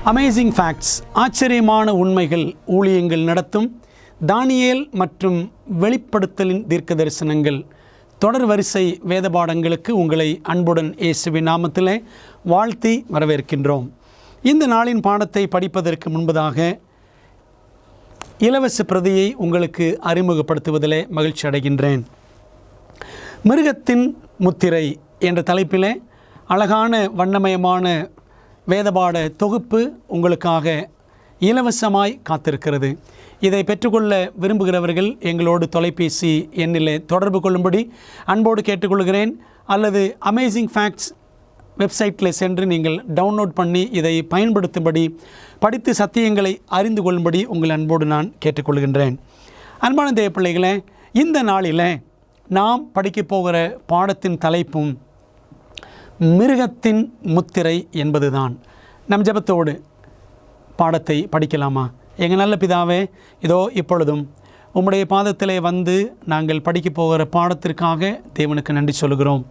Amazing facts, ஆச்சரியமான உண்மைகள் ஊழியங்கள் நடத்தும் தானியேல் மற்றும் வெளிப்படுத்தலின் தீர்க்க தரிசனங்கள் தொடர் வரிசை வேத பாடங்களுக்கு உங்களை அன்புடன் இயேசுவின் நாமத்திலே வாழ்த்தி வரவேற்கின்றோம். இந்த நாளின் பாடத்தை படிப்பதற்கு முன்பதாக இலவச பிரதியை உங்களுக்கு அறிமுகப்படுத்துவதிலே மகிழ்ச்சி அடைகின்றேன். மிருகத்தின் முத்திரை என்ற தலைப்பிலே அழகான வண்ணமயமான வேதபாட தொகுப்பு உங்களுக்காக இலவசமாய் காத்திருக்கிறது. இதை பெற்றுக்கொள்ள விரும்புகிறவர்கள் எங்களோடு தொலைபேசி எண்ணிலே தொடர்பு கொள்ளும்படி அன்போடு கேட்டுக்கொள்கிறேன். அல்லது அமேசிங் ஃபேக்ட்ஸ் வெப்சைட்டில் சென்று நீங்கள் டவுன்லோட் பண்ணி இதை பயன்படுத்தும்படி, படித்து சத்தியங்களை அறிந்து கொள்ளும்படி உங்கள் அன்போடு நான் கேட்டுக்கொள்கின்றேன். அன்பான தேவ பிள்ளைகளே, இந்த நாளில் நாம் படிக்கப் போகிற பாடத்தின் தலைப்பும் மிருகத்தின் முத்திரை என்பதுதான். நம் ஜெபத்தோடு பாடத்தை படிக்கலாமா? எங்கள் நல்ல பிதாவே, இதோ இப்பொழுதும் உம்முடைய பாதத்திலே வந்து நாங்கள் படிக்க போகிற பாடத்திற்காக தேவனுக்கு நன்றி சொல்கிறோம்.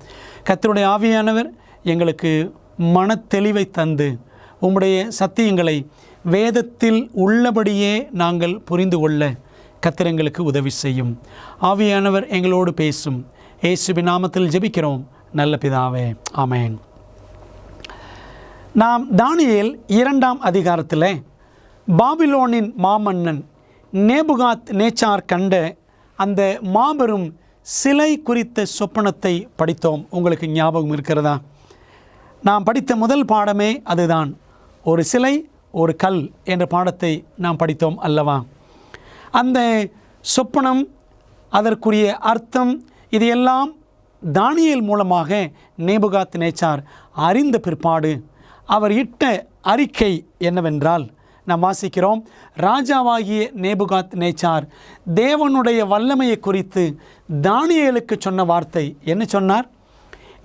கர்த்தருடைய ஆவியானவர் எங்களுக்கு மனத்தெளிவை தந்து உம்முடைய சத்தியங்களை வேதத்தில் உள்ளபடியே நாங்கள் புரிந்து கொள்ள கர்த்தர் எங்களுக்கு உதவி செய்யும். ஆவியானவர் எங்களோடு பேசும். இயேசுவின் நாமத்தில் ஜெபிக்கிறோம் நல்ல பிதாவே, ஆமென். நாம் தானியேல் 2ஆம் அதிகாரத்தில் பாபிலோனின் மாமன்னன் நேபுகாத் நேச்சார் கண்ட அந்த மாபெரும் சிலை குறித்த சொப்பனத்தை படித்தோம். உங்களுக்கு ஞாபகம் இருக்கிறதா? நாம் படித்த முதல் பாடமே அதுதான். ஒரு சிலை, ஒரு கல் என்ற பாடத்தை நாம் படித்தோம் அல்லவா? அந்த சொப்பனம், அதற்குரிய அர்த்தம், இதையெல்லாம் தானியேல் மூலமாக நேபுகாத் நேச்சார் அறிந்த பிற்பாடு அவர் இட்ட அறிக்கை என்னவென்றால், நாம் வாசிக்கிறோம், ராஜாவாகிய நேபுகாத் நேச்சார் தேவனுடைய வல்லமையை குறித்து தானியேலுக்கு சொன்ன வார்த்தை என்ன சொன்னார்?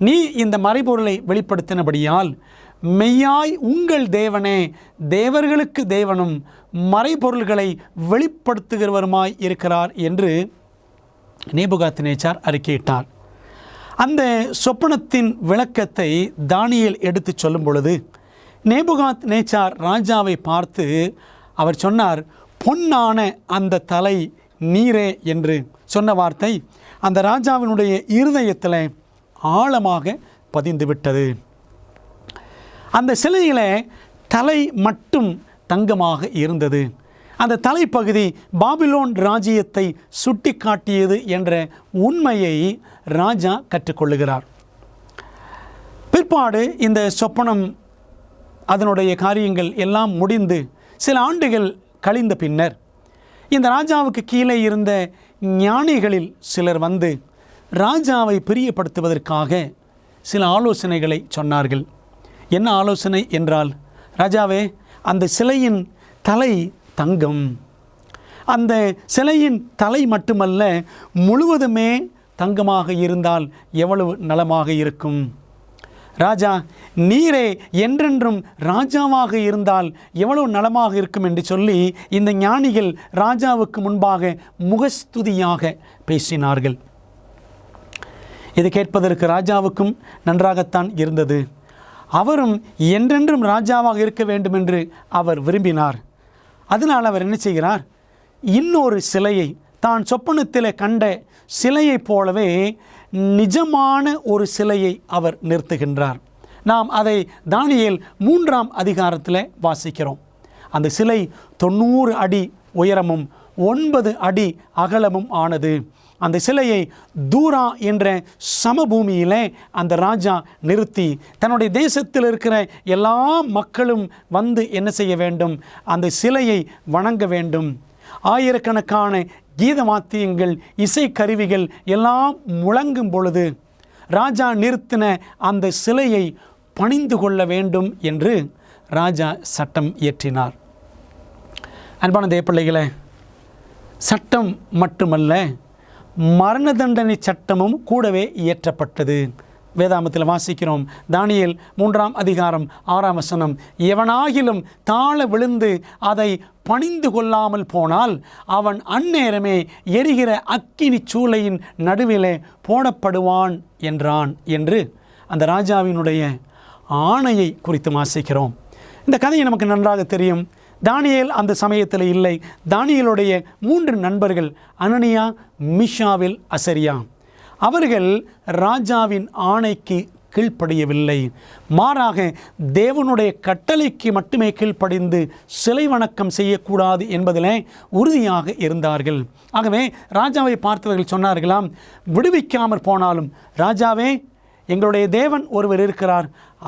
நீ இந்த மறைபொருளை வெளிப்படுத்தினபடியால் மெய்யாய் உங்கள் தேவனே தேவர்களுக்கு தேவனும் மறைபொருள்களை வெளிப்படுத்துகிறவருமாய் இருக்கிறார் என்று நேபுகாத் நேச்சார் அறிக்கையிட்டார். அந்த சொப்பனத்தின் விளக்கத்தை தானியேல் எடுத்து சொல்லும் பொழுது நேபுகாத் நேச்சார் ராஜாவை பார்த்து அவர் சொன்னார், பொன்னான அந்த தலை நீரே என்று சொன்ன வார்த்தை அந்த ராஜாவினுடைய இருதயத்தில் ஆழமாக பதிந்துவிட்டது. அந்த சிலையில் தலை மட்டும் தங்கமாக இருந்தது. அந்த தலைப்பகுதி பாபிலோன் ராஜ்யத்தை சுட்டி காட்டியது என்ற உண்மையை ராஜா கற்றுக்கொள்ளுகிறார். பிற்பாடு இந்த சொப்பனம், அதனுடைய காரியங்கள் எல்லாம் முடிந்து சில ஆண்டுகள் கழிந்த பின்னர் இந்த ராஜாவுக்கு கீழே இருந்த ஞானிகளில் சிலர் வந்து ராஜாவை பிரியப்படுத்துவதற்காக சில ஆலோசனைகளை சொன்னார்கள். என்ன ஆலோசனை என்றால், ராஜாவே, அந்த சிலையின் தலை தங்கம், அந்த சிலையின் தலை மட்டுமல்ல முழுவதுமே தங்கமாக இருந்தால் எவ்வளவு நலமாக இருக்கும். ராஜா, நீரே என்றென்றும் ராஜாவாக இருந்தால் எவ்வளவு நலமாக இருக்கும் என்று சொல்லி இந்த ஞானிகள் ராஜாவுக்கு முன்பாக முகஸ்துதியாக பேசினார்கள். இது கேட்பதற்கு ராஜாவுக்கும் நன்றாகத்தான் இருந்தது. அவரும் என்றென்றும் ராஜாவாக இருக்க வேண்டும் என்று அவர் விரும்பினார். அதனால் அவர் என்ன செய்கிறார்? இன்னொரு சிலையை, தான் சொப்பனத்தில் கண்ட சிலையைப் போலவே நிஜமான ஒரு சிலையை அவர் நிறுத்துகின்றார். நாம் அதை தானியேல் 3ஆம் அதிகாரத்தில் வாசிக்கிறோம். அந்த சிலை 90 அடி உயரமும் 9 அடி அகலமும் ஆனது. அந்த சிலையை தூரா என்ற சமபூமியிலே அந்த ராஜா நிறுத்தி தன்னுடைய தேசத்தில் இருக்கிற எல்லா மக்களும் வந்து என்ன செய்ய வேண்டும்? அந்த சிலையை வணங்க வேண்டும். ஆயிரக்கணக்கான கீத வாத்தியங்கள், இசைக்கருவிகள் எல்லாம் முழங்கும் பொழுது ராஜா நிறுத்தின அந்த சிலையை பணிந்து கொள்ள வேண்டும் என்று ராஜா சட்டம் இயற்றினார். அன்பான தேவப்பிள்ளைகளே, சட்டம் மட்டுமல்ல, மரண தண்டனை சட்டமும் கூடவே இயற்றப்பட்டது. வேதாமத்தில் வாசிக்கிறோம், தானியேல் 3ஆம் அதிகாரம் 6ஆம் வசனம், எவனாகிலும் தாழ விழுந்து அதை பணிந்து கொள்ளாமல் போனால் அவன் அந்நேரமே எரிகிற அக்கினி சூளையின் நடுவிலே போடப்படுவான் என்றான் என்று அந்த ராஜாவினுடைய ஆணையை குறித்து வாசிக்கிறோம். இந்த கதையை நமக்கு நன்றாக தெரியும். தானியேல் அந்த சமயத்தில் இல்லை. தானியேலுடைய 3 நண்பர்கள் அனனியா, மீஷாவேல், அசரியா, அவர்கள் ராஜாவின் ஆணைக்கு கீழ்ப்படியவில்லை. மாறாக தேவனுடைய கட்டளைக்கு மட்டுமே கீழ்ப்படிந்து சிலை வணக்கம் செய்யக்கூடாது என்பதிலே உறுதியாக இருந்தார்கள். ஆகவே ராஜாவை பார்த்தவர்கள் சொன்னார்களாம், விடுவிக்காமற் போனாலும் ராஜாவே, எங்களுடைய தேவன் ஒருவர் இருக்கிறார்,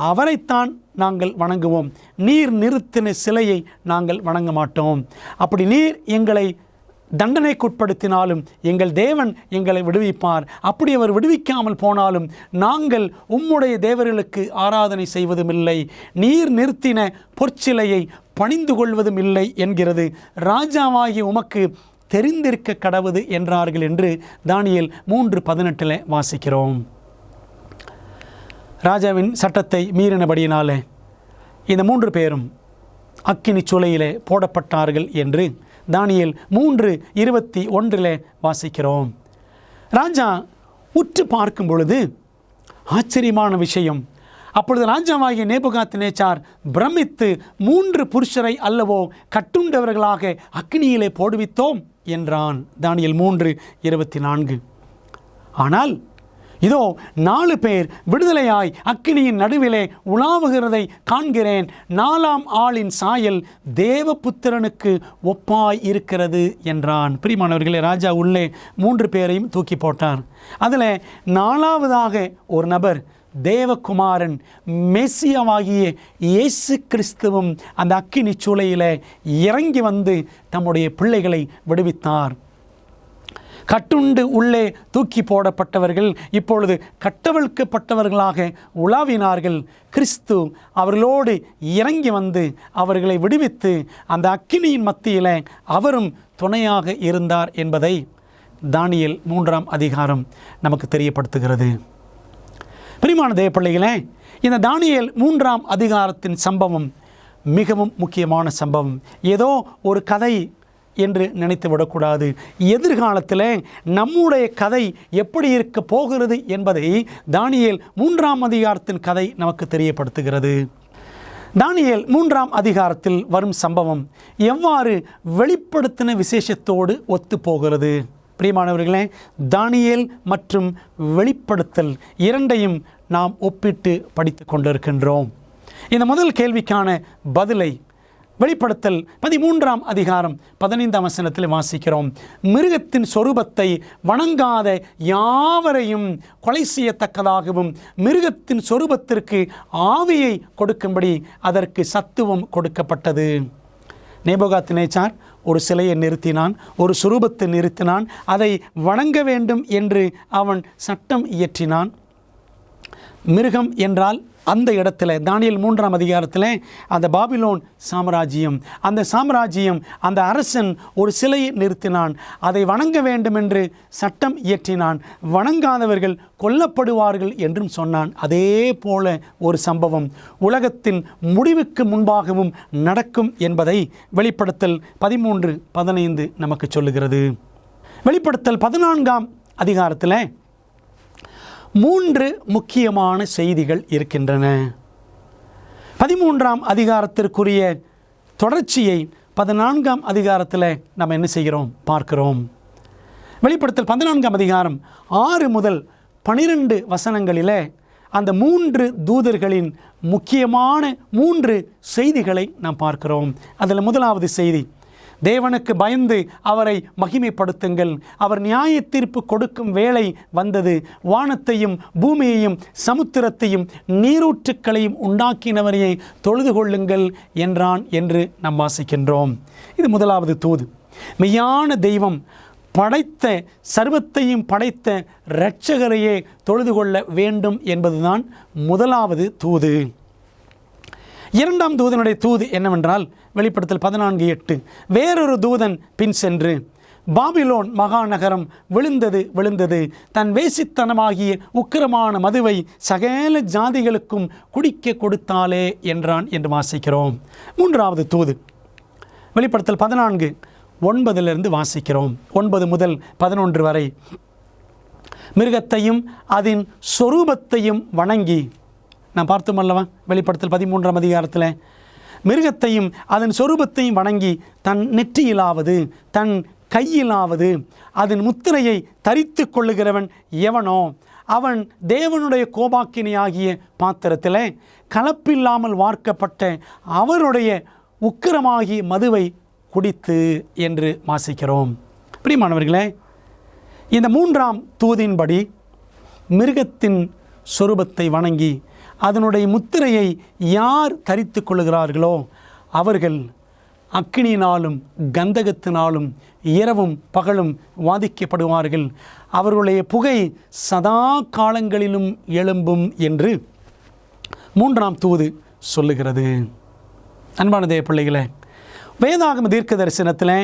அவரைத்தான் நாங்கள் வணங்குவோம். நீர் நிறுத்தின சிலையை நாங்கள் வணங்க மாட்டோம். அப்படி நீர் எங்களை தண்டனைக்குட்படுத்தினாலும் எங்கள் தேவன் எங்களை விடுவிப்பார். அப்படி அவர் விடுவிக்காமல் போனாலும் நாங்கள் உம்முடைய தேவர்களுக்கு ஆராதனை செய்வதும் இல்லை, நீர் நிறுத்தின பொற்சிலையை பணிந்து கொள்வதும் இல்லை என்கிறது ராஜாவாகிய உமக்கு தெரிந்திருக்க கடவுது என்றார்கள் என்று தானியேல் 3:18 வாசிக்கிறோம். ராஜாவின் சட்டத்தை மீறினபடியினாலே இந்த 3 பேரும் அக்கினி சூளையிலே போடப்பட்டார்கள் என்று தானியேல் 3:21 வாசிக்கிறோம். ராஜா உற்று பார்க்கும் பொழுது ஆச்சரியமான விஷயம். அப்பொழுது ராஜாவாகிய நேபுகாத்நேச்சார் பிரமித்து, 3 புருஷரை அல்லவோ கட்டுண்டவர்களாக அக்கினியிலே போடுவித்தோம் என்றான். தானியேல் 3:24. ஆனால் இதோ 4 பேர் விடுதலையாய் அக்கினியின் நடுவிலே உலாவுகிறதை காண்கிறேன். 4ஆம் ஆளின் சாயல் தேவபுத்திரனுக்கு ஒப்பாய் இருக்கிறது என்றான். பிரியமானவர்களே, ராஜா உள்ளே 3 பேரையும் தூக்கி போட்டார். அதில் 4ஆவதாக ஒரு நபர் தேவகுமாரன் மெசியாவாகிய இயேசு கிறிஸ்துவும் அந்த அக்கினி சூளையில் இறங்கி வந்து தம்முடைய பிள்ளைகளை விடுவித்தார். கட்டுண்டு உள்ளே தூக்கி போடப்பட்டவர்கள் இப்பொழுது கட்டவிழ்க்கப்பட்டவர்களாக உலாவினார்கள். கிறிஸ்து அவர்களோடு இறங்கி வந்து அவர்களை விடுவித்து அந்த அக்கினியின் மத்தியில் அவரும் துணையாக இருந்தார் என்பதை தானியேல் 3ஆம் அதிகாரம் நமக்கு தெரியப்படுத்துகிறது. பிரியமான தேவப்பிள்ளைகளே, இந்த தானியேல் 3ஆம் அதிகாரத்தின் சம்பவம் மிகவும் முக்கியமான சம்பவம். ஏதோ ஒரு கதை என்று நினைத்து விடக்கூடாது. எதிர்காலத்தில் நம்முடைய கதை எப்படி இருக்க போகிறது என்பதை தானியேல் 3ஆம் அதிகாரத்தின் கதை நமக்கு தெரியப்படுத்துகிறது. தானியேல் 3ஆம் அதிகாரத்தில் வரும் சம்பவம் எவ்வாறு வெளிப்படுத்தின விசேஷத்தோடு ஒத்து போகிறது? பிரியமானவர்களே, தானியேல் மற்றும் வெளிப்படுத்தல் இரண்டையும் நாம் ஒப்பிட்டு படித்து கொண்டிருக்கின்றோம். இந்த முதல் கேள்விக்கான பதிலை வெளிப்படுத்தல் 13ஆம் அதிகாரம் 15ஆம் வசனத்தில் வாசிக்கிறோம். மிருகத்தின் சொரூபத்தை வணங்காத யாவரையும் கொலை செய்யத்தக்கதாகவும் மிருகத்தின் சொரூபத்திற்கு ஆவியை கொடுக்கும்படி அதற்கு சத்துவம் கொடுக்கப்பட்டது. நேபுகாத்நேச்சார் ஒரு சிலையை நிறுத்தினான், ஒரு சுரூபத்தை நிறுத்தினான், அதை வணங்க வேண்டும் என்று அவன் சட்டம் இயற்றினான். மிருகம் என்றால் அந்த இடத்துல தானியேல் 3ஆம் அதிகாரத்தில் அந்த பாபிலோன் சாம்ராஜ்யம், அந்த சாம்ராஜ்யம், அந்த அரசன் ஒரு சிலையை நிறுத்தினான், அதை வணங்க வேண்டும் என்று சட்டம் இயற்றினான். வணங்காதவர்கள் கொல்லப்படுவார்கள் என்றும் சொன்னான். அதே போல ஒரு சம்பவம் உலகத்தின் முடிவுக்கு முன்பாகவும் நடக்கும் என்பதை வெளிப்படுத்தல் 13:15 நமக்கு சொல்லுகிறது. வெளிப்படுத்தல் 14ஆம் அதிகாரத்தில் 3 முக்கியமான செய்திகள் இருக்கின்றன. 13ஆம் அதிகாரத்திற்குரிய தொடர்ச்சியை 14ஆம் அதிகாரத்தில் நம்ம என்ன செய்கிறோம் பார்க்கிறோம். வெளிப்படுத்தல் 14ஆம் அதிகாரம் 6 முதல் 12 வசனங்களில் அந்த 3 தூதர்களின் முக்கியமான 3 செய்திகளை நாம் பார்க்கிறோம். அதில் முதலாவது செய்தி, தேவனுக்கு பயந்து அவரை மகிமைப்படுத்துங்கள், அவர் நியாய தீர்ப்பு கொடுக்கும் வேளை வந்தது, வானத்தையும் பூமியையும் சமுத்திரத்தையும் நீரூற்றுக்களையும் உண்டாக்கினவரையை தொழுது கொள்ளுங்கள் என்றான் என்று நாம் வாசிக்கின்றோம். இது முதலாவது தூது. மெய்யான தெய்வம் படைத்த சர்வத்தையும் படைத்த இரட்சகரையே தொழுது கொள்ள வேண்டும் என்பதுதான் முதலாவது தூது. இரண்டாம் தூதனுடைய தூது என்னவென்றால் வெளிப்படுத்தல் 14:8, வேறொரு தூதன் பின் சென்று, பாபிலோன் மகாநகரம் விழுந்தது, தன் வேசித்தனமாகிய உக்கிரமான மதுவை சகல ஜாதிகளுக்கும் குடிக்க கொடுத்தாலே என்றான் என்று வாசிக்கிறோம். மூன்றாவது தூது வெளிப்படுத்தல் 14:9 வாசிக்கிறோம். 9 முதல் 11 வரை, மிருகத்தையும் அதன் சொரூபத்தையும் வணங்கி, நான் பார்த்தோம் அல்லவா வெளிப்படுத்தல் 13ஆம் அதிகாரத்தில் மிருகத்தையும் அதன் சொரூபத்தையும் வணங்கி தன் நெற்றியிலாவது தன் கையிலாவது அதன் முத்திரையை தரித்து கொள்ளுகிறவன் எவனோ அவன் தேவனுடைய கோபாக்கினியாகிய பாத்திரத்தில் கலப்பில்லாமல் வார்க்கப்பட்ட அவருடைய உக்கிரமாகிய மதுவை குடித்து என்று வாசிக்கிறோம். பிரியமானவர்களே, இந்த 3ஆம் தூதின்படி மிருகத்தின் சொரூபத்தை வணங்கி அதனுடைய முத்திரையை யார் தரித்து கொள்ளுகிறார்களோ அவர்கள் அக்கினியினாலும் கந்தகத்தினாலும் இரவும் பகலும் வாதிக்கப்படுவார்கள். அவர்களுடைய புகை சதா காலங்களிலும் எழும்பும் என்று 3ஆம் தூது சொல்லுகிறது. அன்பான தேவ பிள்ளைகளே, வேதாகம தீர்க்க தரிசனத்தில்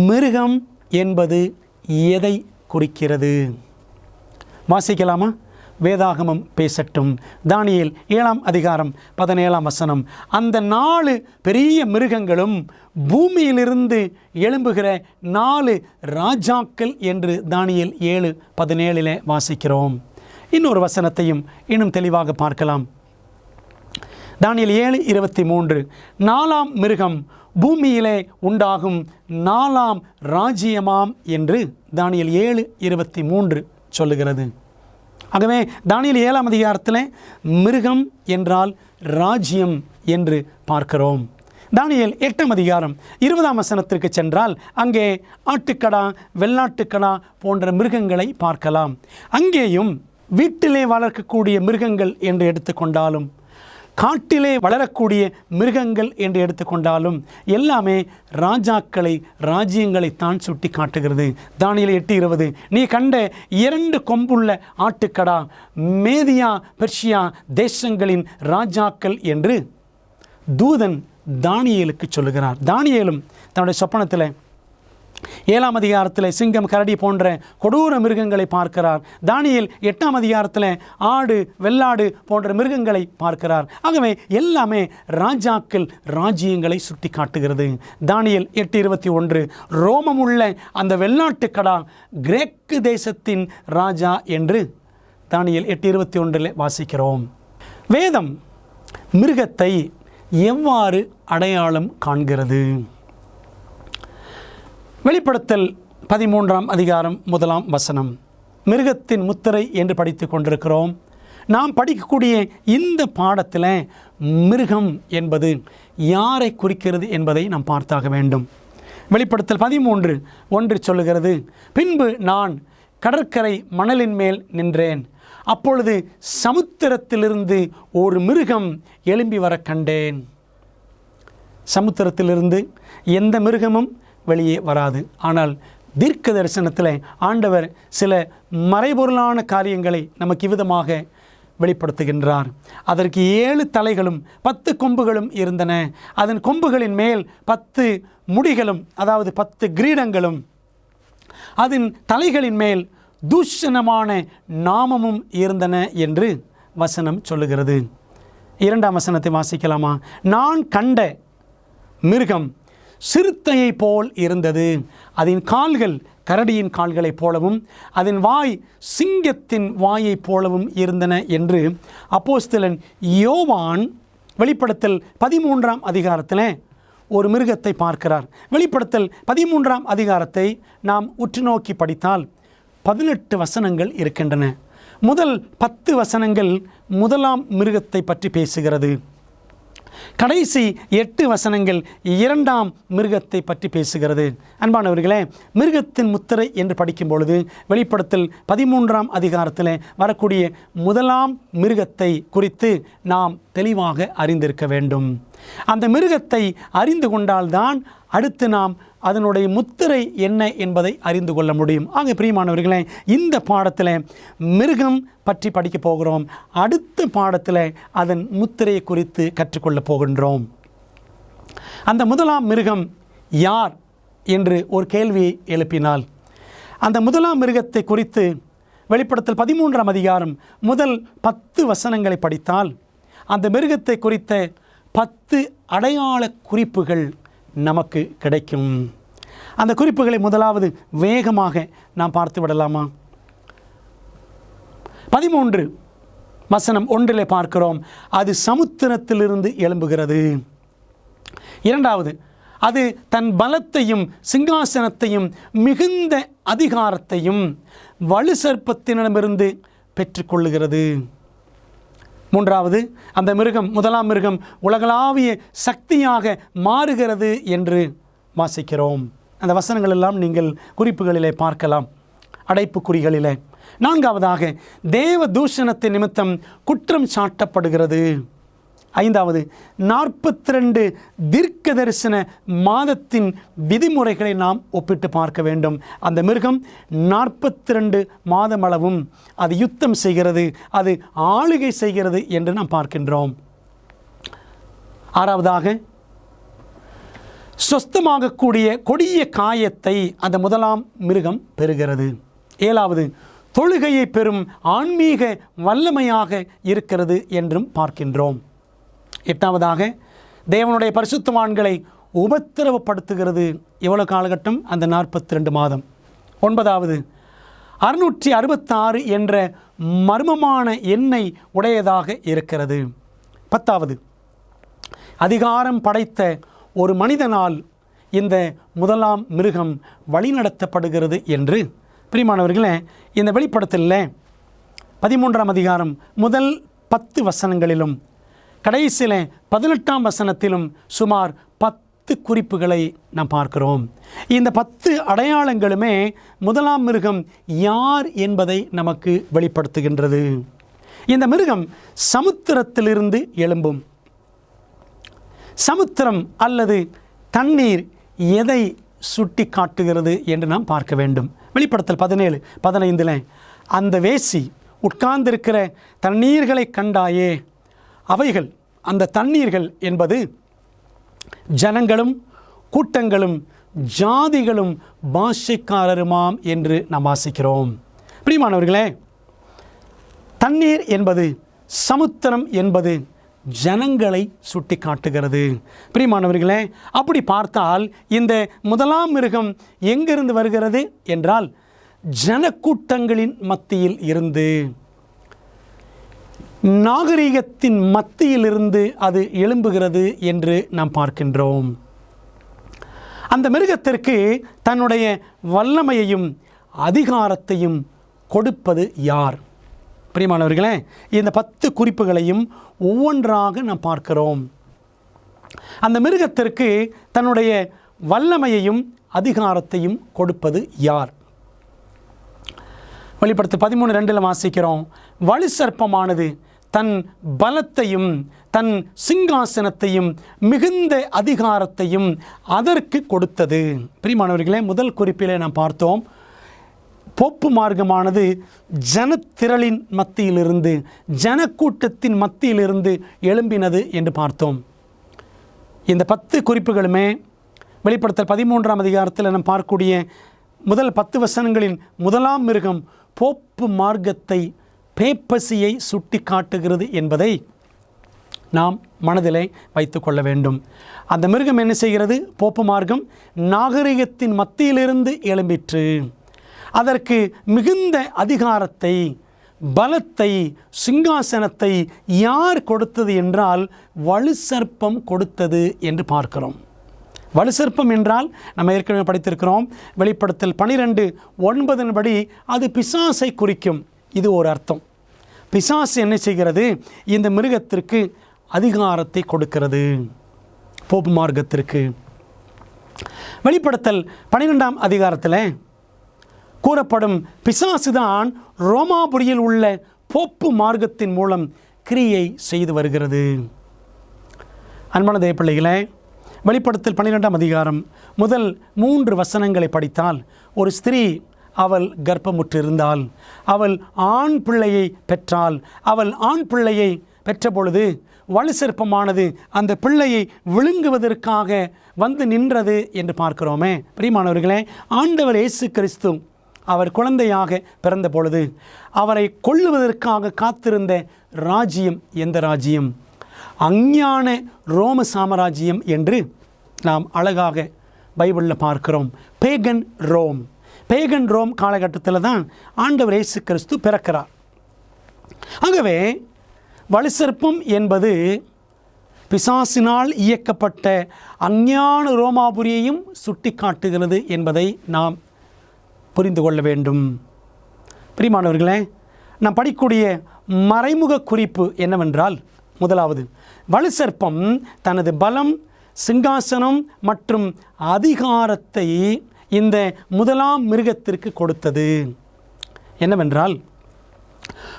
மிருகம் என்பது எதை குறிக்கிறது? வாசிக்கலாமா? வேதாகமம் பேசட்டும். தானியேல் 7ஆம் அதிகாரம் 17ஆம் வசனம். அந்த 4 பெரிய மிருகங்களும் பூமியிலிருந்து எழும்புகிற 4 ராஜாக்கள் என்று தானியேல் 7:17 வாசிக்கிறோம். இன்னொரு வசனத்தையும் இன்னும் தெளிவாக பார்க்கலாம். தானியேல் 7:23 4ஆம் மிருகம் பூமியிலே உண்டாகும் 4ஆம் ராஜ்யமாம் என்று தானியேல் 7:23 சொல்லுகிறது. ஆகவே தானியேல் 7ஆம் அதிகாரத்தில் மிருகம் என்றால் ராஜ்யம் என்று பார்க்கிறோம். தானியேல் 8ஆம் அதிகாரம் 20ஆம் வசனத்திற்கு சென்றால் அங்கே ஆட்டுக்கடா, வெள்ளாட்டுக்கடா போன்ற மிருகங்களை பார்க்கலாம். அங்கேயும் வீட்டிலே வளர்க்கக்கூடிய மிருகங்கள் என்று எடுத்துக்கொண்டாலும் காட்டிலே வளரக்கூடிய மிருகங்கள் என்று எடுத்துக்கொண்டாலும் எல்லாமே ராஜாக்களை, ராஜ்யங்களை தான் சுட்டி காட்டுகிறது. தானியேல் 8:20 நீ கண்ட 2 கொம்புள்ள ஆட்டுக்கடா மேதியா பெர்ஷியா தேசங்களின் ராஜாக்கள் என்று தூதன் தானியேலுக்கு சொல்லுகிறார். தானியேலும் தன்னுடைய சொப்பனத்தில் 7ஆம் அதிகாரத்தில் சிங்கம், கரடி போன்ற கொடூர மிருகங்களை பார்க்கிறார். தானியேல் 8ஆம் அதிகாரத்தில் ஆடு, வெள்ளாடு போன்ற மிருகங்களை பார்க்கிறார். ஆகவே எல்லாமே ராஜாக்கள், ராஜ்யங்களை சுட்டி காட்டுகிறது. தானியேல் 8:21 ரோமமுள்ள அந்த வெள்ளாட்டுக்கடா கிரேக்கு தேசத்தின் ராஜா என்று தானியேல் 8:21 வாசிக்கிறோம். வேதம் மிருகத்தை எவ்வாறு அடையாளம் காண்கிறது? வெளிப்படுத்தல் 13ஆம் அதிகாரம் 1ஆம் வசனம். மிருகத்தின் முத்திரை என்று படித்து கொண்டிருக்கிறோம். நாம் படிக்கக்கூடிய இந்த பாடத்தில் மிருகம் என்பது யாரை குறிக்கிறது என்பதை நாம் பார்த்தாக வேண்டும். வெளிப்படுத்தல் 13:1 சொல்லுகிறது, பின்பு நான் கடற்கரை மணலின் மேல் நின்றேன். அப்பொழுது சமுத்திரத்திலிருந்து ஒரு மிருகம் எழும்பி வர கண்டேன். சமுத்திரத்திலிருந்து எந்த மிருகமும் வெளியே வராது. ஆனால் தீர்க்க தரிசனத்தில் ஆண்டவர் சில மறைபொருளான காரியங்களை நமக்கு இவ்விதமாக வெளிப்படுத்துகின்றார். அதற்கு 7 தலைகளும் 10 கொம்புகளும் இருந்தன. அதன் கொம்புகளின் மேல் 10 முடிகளும், அதாவது 10 கிரீடங்களும், அதன் தலைகளின் மேல் தூஷணமான நாமமும் இருந்தன என்று வசனம் சொல்லுகிறது. 2ஆம் வசனத்தை வாசிக்கலாமா? நான் கண்ட மிருகம் சிறுத்தையை போல் இருந்தது. அதன் கால்கள் கரடியின் கால்களைப் போலவும் அதன் வாய் சிங்கத்தின் வாயைப் போலவும் இருந்தன என்று அப்போஸ்தலன் யோவான் வெளிப்படுத்தல் 13ஆம் அதிகாரத்தில் ஒரு மிருகத்தை பார்க்கிறார். வெளிப்படுத்தல் 13ஆம் அதிகாரத்தை நாம் உற்று நோக்கி படித்தால் 18 வசனங்கள் இருக்கின்றன. முதல் 10 வசனங்கள் முதலாம் மிருகத்தை பற்றி பேசுகிறது. கடைசி 8 வசனங்கள் 2ஆம் மிருகத்தை பற்றி பேசுகிறது. அன்பானவர்களே, மிருகத்தின் முத்திரை என்று படிக்கும் பொழுது வெளிப்படுத்தல் 13ஆம் அதிகாரத்தில் வரக்கூடிய முதலாம் மிருகத்தை குறித்து நாம் தெளிவாக அறிந்திருக்க வேண்டும். அந்த மிருகத்தை அறிந்து கொண்டால்தான் அடுத்து நாம் அதனுடைய முத்திரை என்ன என்பதை அறிந்து கொள்ள முடியும். ஆக பிரியமானவர்களே, இந்த பாடத்தில் மிருகம் பற்றி படிக்க போகிறோம். அடுத்த பாடத்தில் அதன் முத்திரையை குறித்து கற்றுக்கொள்ளப் போகின்றோம். அந்த முதலாம் மிருகம் யார் என்று ஒரு கேள்வியை எழுப்பினால், அந்த முதலாம் மிருகத்தை குறித்து வெளிப்படுத்தல் 13ஆம் அதிகாரம் முதல் 10 வசனங்களை படித்தால் அந்த மிருகத்தை குறித்த 10 அடையாள குறிப்புகள் நமக்கு கிடைக்கும். அந்த குறிப்புகளை முதலாவது வேகமாக நாம் பார்த்து விடலாமா? 13 வசனம் 1 பார்க்கிறோம், அது சமுத்திரத்திலிருந்து எழும்புகிறது. இரண்டாவது, அது தன் பலத்தையும் சிங்காசனத்தையும் மிகுந்த அதிகாரத்தையும் வலு சர்ப்பத்தினிடமிருந்து பெற்றுக்கொள்ளுகிறது. மூன்றாவது, அந்த மிருகம், முதலாம் மிருகம் உலகளாவிய சக்தியாக மாறுகிறது என்று வாசிக்கிறோம். அந்த வசனங்கள் எல்லாம் நீங்கள் குறிப்புகளிலே பார்க்கலாம், அடைப்புக்குறிகளிலே. நான்காவதாக, தேவ தூஷணத்தின் நிமித்தம் குற்றம் சாட்டப்படுகிறது. ஐந்தாவது, 42 தீர்க்க தரிசன மாதத்தின் விதிமுறைகளை நாம் ஒப்பிட்டு பார்க்க வேண்டும். அந்த மிருகம் 42 மாதமளவும் அது யுத்தம் செய்கிறது, அது ஆளுகை செய்கிறது என்று நாம் பார்க்கின்றோம். ஆறாவதாக, சொஸ்தமாகக்கூடிய கொடிய காயத்தை அந்த முதலாம் மிருகம் பெறுகிறது. ஏழாவது, தொழுகையை பெறும் ஆன்மீக வல்லமையாக இருக்கிறது என்றும் பார்க்கின்றோம். எட்டாவதாக, தேவனுடைய பரிசுத்தவான்களை உபத்திரவப்படுத்துகிறது. எவ்வளவு காலகட்டம்? அந்த 42 மாதம். ஒன்பதாவது, 666 என்ற மர்மமான எண்ணை உடையதாக இருக்கிறது. பத்தாவது, அதிகாரம் படைத்த ஒரு மனிதனால் இந்த முதலாம் மிருகம் வழிநடத்தப்படுகிறது என்று பிரியமானவர்களே, இந்த வெளிப்படுத்தலில் 13ஆம் அதிகாரம் முதல் 10 வசனங்களிலும் கடைசியில் 18ஆம் வசனத்திலும் சுமார் 10 குறிப்புகளை நாம் பார்க்கிறோம். இந்த 10 அடையாளங்களுமே முதலாம் மிருகம் யார் என்பதை நமக்கு வெளிப்படுத்துகின்றது. இந்த மிருகம் சமுத்திரத்திலிருந்து எழும்பும். சமுத்திரம் அல்லது தண்ணீர் எதை சுட்டி காட்டுகிறது என்று நாம் பார்க்க வேண்டும். வெளிப்படுத்தல் 17:15 அந்த வேசி உட்கார்ந்திருக்கிற தண்ணீர்களை கண்டாயே, அவைகள், அந்த தண்ணீர்கள் என்பது ஜனங்களும் கூட்டங்களும் ஜாதிகளும் பாஷைக்காரருமாம் என்று நாம் வாசிக்கிறோம். பிரியமானவர்களே, தண்ணீர் என்பது, சமுத்திரம் என்பது ஜனங்களை சுட்டி காட்டுகிறது. பிரியமானவர்களே, அப்படி பார்த்தால் இந்த முதலாம் மிருகம் எங்கிருந்து வருகிறது என்றால் ஜனக்கூட்டங்களின் மத்தியில் இருந்து, நாகரிகத்தின் மத்தியிலிருந்து அது எழும்புகிறது என்று நாம் பார்க்கின்றோம். அந்த மிருகத்திற்கு தன்னுடைய வல்லமையையும் அதிகாரத்தையும் கொடுப்பது யார்? பிரியமானவர்களே, இந்த 10 குறிப்புகளையும் ஒவ்வொன்றாக நாம் பார்க்கிறோம். அந்த மிருகத்திற்கு தன்னுடைய வல்லமையையும் அதிகாரத்தையும் கொடுப்பது யார்? வெளிப்படுத்து 13:2 வாசிக்கிறோம், வலு சர்ப்பமானது தன் பலத்தையும் தன் சிங்காசனத்தையும் மிகுந்த அதிகாரத்தையும் அதற்கு கொடுத்தது. பிரியமானவர்களே, முதல் குறிப்பிலே நாம் பார்த்தோம், போப்பு மார்க்கமானது ஜனத்திரளின் மத்தியிலிருந்து, ஜனக்கூட்டத்தின் மத்தியிலிருந்து எழும்பினது என்று பார்த்தோம். இந்த 10 குறிப்புகளுமே வெளிப்படுத்தல் 13ஆம் அதிகாரத்தில் நாம் பார்க்கக்கூடிய முதல் 10 வசனங்களின் முதலாம் மிருகம் போப்பு மார்க்கத்தை, பேப்பசியை சுட்டி காட்டுகிறது என்பதை நாம் மனதிலே வைத்து கொள்ள வேண்டும். அந்த மிருகம் என்ன செய்கிறது? போப்பு மார்க்கம் நாகரிகத்தின் மத்தியிலிருந்து எழும்பிற்று. அதற்கு மிகுந்த அதிகாரத்தை, பலத்தை, சிங்காசனத்தை யார் கொடுத்தது என்றால் வலு சர்ப்பம் கொடுத்தது என்று பார்க்கிறோம். வலு சர்ப்பம் என்றால் நம்ம ஏற்கனவே படித்திருக்கிறோம், வெளிப்படுத்தல் 12:9 படி அது பிசாசை குறிக்கும். இது ஒரு அர்த்தம். பிசாசு என்ன செய்கிறது? இந்த மிருகத்திற்கு அதிகாரத்தை கொடுக்கிறது, போப்பு மார்க்கத்திற்கு. வெளிப்படுத்தல் 12ஆம் அதிகாரத்தில் கூறப்படும் பிசாசுதான் ரோமாபுரியில் உள்ள போப்பு மார்க்கத்தின் மூலம் கிரியை செய்து வருகிறது. அன்பான தேவப்பிள்ளைகளே, வெளிப்படுத்தல் 12ஆம் அதிகாரம் முதல் 3 வசனங்களை படித்தால், ஒரு ஸ்திரீ அவள் கர்ப்பமுற்றிருந்தாள், அவள் ஆண் பிள்ளையை பெற்றாள். அவள் ஆண் பிள்ளையை பெற்ற பொழுது வலு சர்ப்பமானது அந்த பிள்ளையை விழுங்குவதற்காக வந்து நின்றது என்று பார்க்கிறோமே. பிரியமானவர்களே, ஆண்டவர் இயேசு கிறிஸ்து அவர் குழந்தையாக பிறந்த பொழுது அவரை கொல்லுவதற்காக காத்திருந்த ராஜ்யம் எந்த ராஜ்யம்? அஞ்ஞான ரோம சாம்ராஜ்யம் என்று நாம் அழகாக பைபிளில் பார்க்கிறோம். பேகன் ரோம். பேகன் ரோம் காலகட்டத்தில் தான் ஆண்டவர் இயேசு கிறிஸ்து பிறக்கிறார். ஆகவே வலு சர்ப்பம் என்பது பிசாசினால் இயக்கப்பட்ட அஞ்ஞான ரோமாபுரியையும் சுட்டி காட்டுகிறது என்பதை நாம் புரிந்து கொள்ள வேண்டும். பிரியமானவர்களே, நாம் படிக்கக்கூடிய மறைமுக குறிப்பு என்னவென்றால், முதலாவது, வலுசர்ப்பம் தனது பலம், சிங்காசனம் மற்றும் அதிகாரத்தை இந்த முதலாம் மிருகத்திற்கு கொடுத்தது. என்னவென்றால்,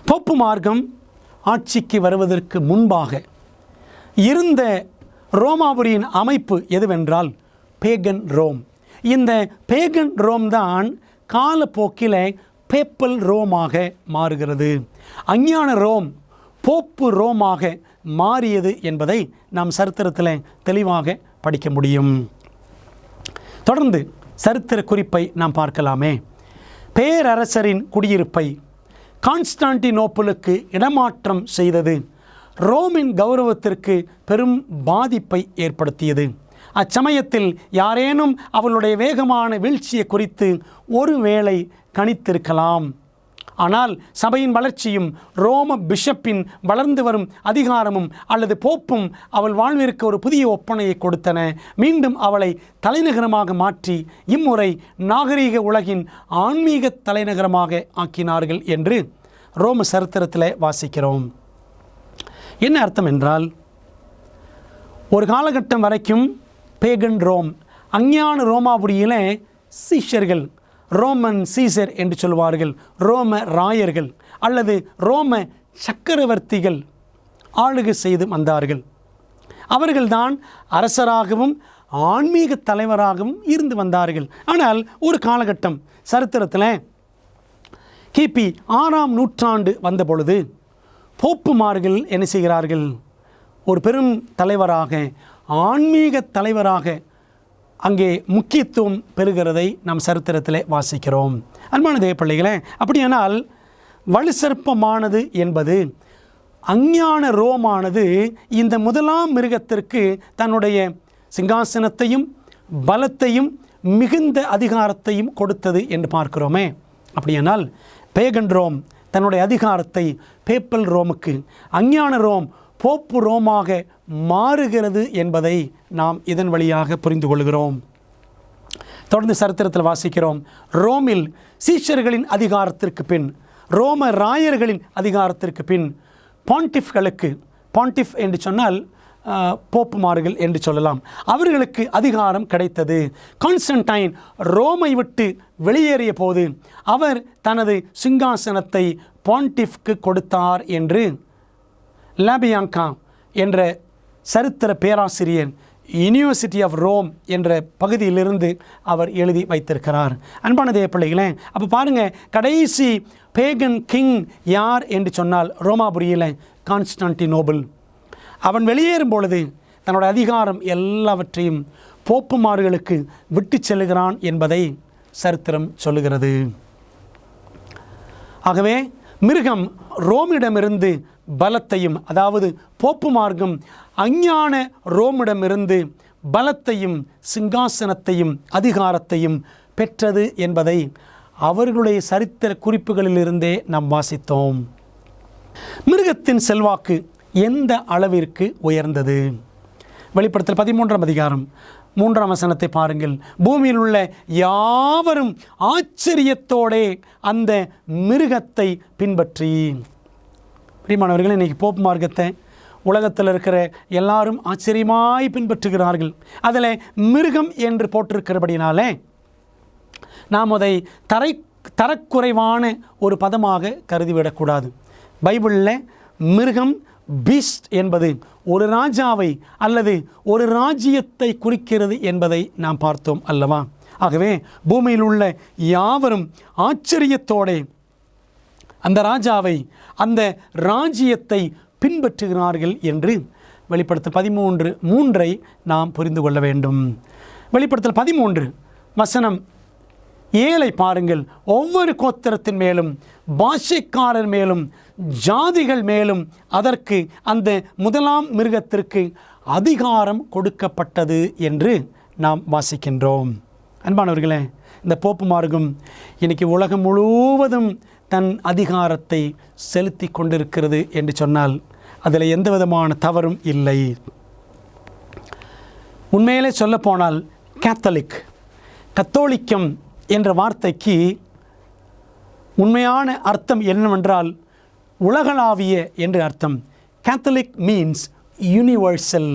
போப்பு மார்க்கம் ஆட்சிக்கு வருவதற்கு முன்பாக இருந்த ரோமாபுரியின் அமைப்பு எதுவென்றால் பேகன் ரோம். இந்த பேகன் ரோம் தான் காலப்போக்கில் பேப்பல் ரோமாக மாறுகிறது. அஞ்ஞான ரோம் போப்பு ரோமாக மாறியது என்பதை நாம் சரித்திரத்தில் தெளிவாக படிக்க முடியும். தொடர்ந்து சரித்திர குறிப்பை நாம் பார்க்கலாமே. பேரரசரின் குடியிருப்பை கான்ஸ்டான்டினோப்பிளுக்கு இடமாற்றம் செய்தது ரோமின் கௌரவத்திற்கு பெரும் பாதிப்பை ஏற்படுத்தியது. அச்சமயத்தில் யாரேனும் அவளுடைய வேகமான வீழ்ச்சியை குறித்து ஒருவேளை கணித்திருக்கலாம். ஆனால் சபையின் வளர்ச்சியும் ரோம பிஷப்பின் வளர்ந்து வரும் அதிகாரமும் அல்லது போப்பும் அவள் வாழ்விற்கு ஒரு புதிய ஒப்பனையை கொடுத்தன. மீண்டும் அவளை தலைநகரமாக மாற்றி இம்முறை நாகரீக உலகின் ஆன்மீக தலைநகரமாக ஆக்கினார்கள் என்று ரோம சரித்திரத்தில் வாசிக்கிறோம். என்ன அர்த்தம் என்றால், ஒரு காலகட்டம் வரைக்கும் பேகன் ரோம், அஞ்ஞான ரோமாபுரியிலே சீஷர்கள், ரோமன் சீசர் என்று சொல்வார்கள், ரோம ராயர்கள் அல்லது ரோம சக்கரவர்த்திகள் ஆளுகை செய்து வந்தார்கள். அவர்கள்தான் அரசராகவும் ஆன்மீக தலைவராகவும் இருந்து வந்தார்கள். ஆனால் ஒரு காலகட்டம் சரித்திரத்தில் கிபி 6ஆம் நூற்றாண்டு வந்த பொழுது போப்புமார்கள் என்ன செய்கிறார்கள்? ஒரு பெரும் தலைவராக, ஆன்மீக தலைவராக அங்கே முக்கியத்துவம் பெறுகிறதை நாம் சரித்திரத்தில் வாசிக்கிறோம். அன்பான தேவ பிள்ளைகளே, அப்படியானால் வலுசர்ப்பமானது என்பது, அஞ்ஞான ரோமானது இந்த முதலாம் மிருகத்திற்கு தன்னுடைய சிங்காசனத்தையும் பலத்தையும் மிகுந்த அதிகாரத்தையும் கொடுத்தது என்று பார்க்கிறோமே. அப்படியானால் பேகன் ரோம் தன்னுடைய அதிகாரத்தை பேப்பல் ரோமுக்கு, அஞ்ஞான ரோம் போப்பு ரோமாக மாறுகிறது என்பதை நாம் இதன் வழியாக புரிந்து கொள்கிறோம். தொடர்ந்து சரித்திரத்தில் வாசிக்கிறோம். ரோமில் சீஷர்களின் அதிகாரத்திற்கு பின், ரோம ராயர்களின் அதிகாரத்திற்கு பின் பாண்டிஃப்களுக்கு, பாண்டிஃப் என்று சொன்னால் போப்புமார்கள் என்று சொல்லலாம், அவர்களுக்கு அதிகாரம் கிடைத்தது. கான்ஸ்டன்டைன் ரோமை விட்டு வெளியேறிய போது அவர் தனது சிங்காசனத்தை பாண்டிஃப்க்கு கொடுத்தார் என்று லாபியாங்கா என்ற சரித்திர பேராசிரியர் யூனிவர்சிட்டி ஆஃப் ரோம் என்ற பகுதியிலிருந்து அவர் எழுதி வைத்திருக்கிறார். அன்பான தேவ பிள்ளைகளே, அப்போ பாருங்கள், கடைசி பேகன் கிங் யார் என்று சொன்னால் ரோமாபுரியில் கான்ஸ்டான்டினோபிள். அவன் வெளியேறும் பொழுது தன்னுடைய அதிகாரம் எல்லாவற்றையும் போப்புமார்களுக்கு விட்டு செல்லுகிறான் என்பதை சரித்திரம் சொல்லுகிறது. ஆகவே மிருகம் ரோமிடமிருந்து பலத்தையும், அதாவது போப்பு மார்க்கம் அஞ்ஞான ரோமிடமிருந்து பலத்தையும் சிங்காசனத்தையும் அதிகாரத்தையும் பெற்றது என்பதை அவர்களுடைய சரித்திர குறிப்புகளிலிருந்தே நாம் வாசித்தோம். மிருகத்தின் செல்வாக்கு எந்த அளவிற்கு உயர்ந்தது? வெளிப்படுத்தல் 13ஆம் அதிகாரம் 3ஆம் வசனத்தை பாருங்கள். பூமியில் உள்ள யாவரும் ஆச்சரியத்தோடே அந்த மிருகத்தை பின்பற்றி. பிரியமானவர்கள், இன்றைக்கி போப்பு மார்க்கத்தை உலகத்தில் இருக்கிற எல்லாரும் ஆச்சரியமாய் பின்பற்றுகிறார்கள். அதில் மிருகம் என்று போட்டிருக்கிறபடினாலே நாம் அதை தரக்குறைவான ஒரு பதமாக கருதிவிடக்கூடாது. பைபிளில் மிருகம், பீஸ்ட் என்பது ஒரு ராஜாவை அல்லது ஒரு ராஜ்யத்தை குறிக்கிறது என்பதை நாம் பார்த்தோம் அல்லவா? ஆகவே பூமியில் உள்ள யாவரும் ஆச்சரியத்தோடு அந்த ராஜாவை, அந்த ராஜ்யத்தை பின்பற்றுகிறார்கள் என்று வெளிப்படுத்தல் 13:3 நாம் புரிந்து கொள்ள வேண்டும். வெளிப்படுத்தல் 13 வசனம் 7 பாருங்கள். ஒவ்வொரு கோத்திரத்தின் மேலும், பாஷைக்காரர் மேலும், ஜாதிகள் மேலும் அதற்கு அந்த முதலாம் மிருகத்திற்கு அதிகாரம் கொடுக்கப்பட்டது என்று நாம் வாசிக்கின்றோம். அன்பானவர்களே, இந்த போப்பு மார்க்கம் இன்றைக்கி உலகம் முழுவதும் தன் அதிகாரத்தை செலுத்தி கொண்டிருக்கிறது என்று சொன்னால் அதில் எந்த விதமான தவறும் இல்லை. உண்மையிலே சொல்லப்போனால் கத்தோலிக்கம் என்ற வார்த்தைக்கு உண்மையான அர்த்தம் என்னவென்றால் உலகளாவிய என்று அர்த்தம். கேத்தலிக் மீன்ஸ் யூனிவர்சல்,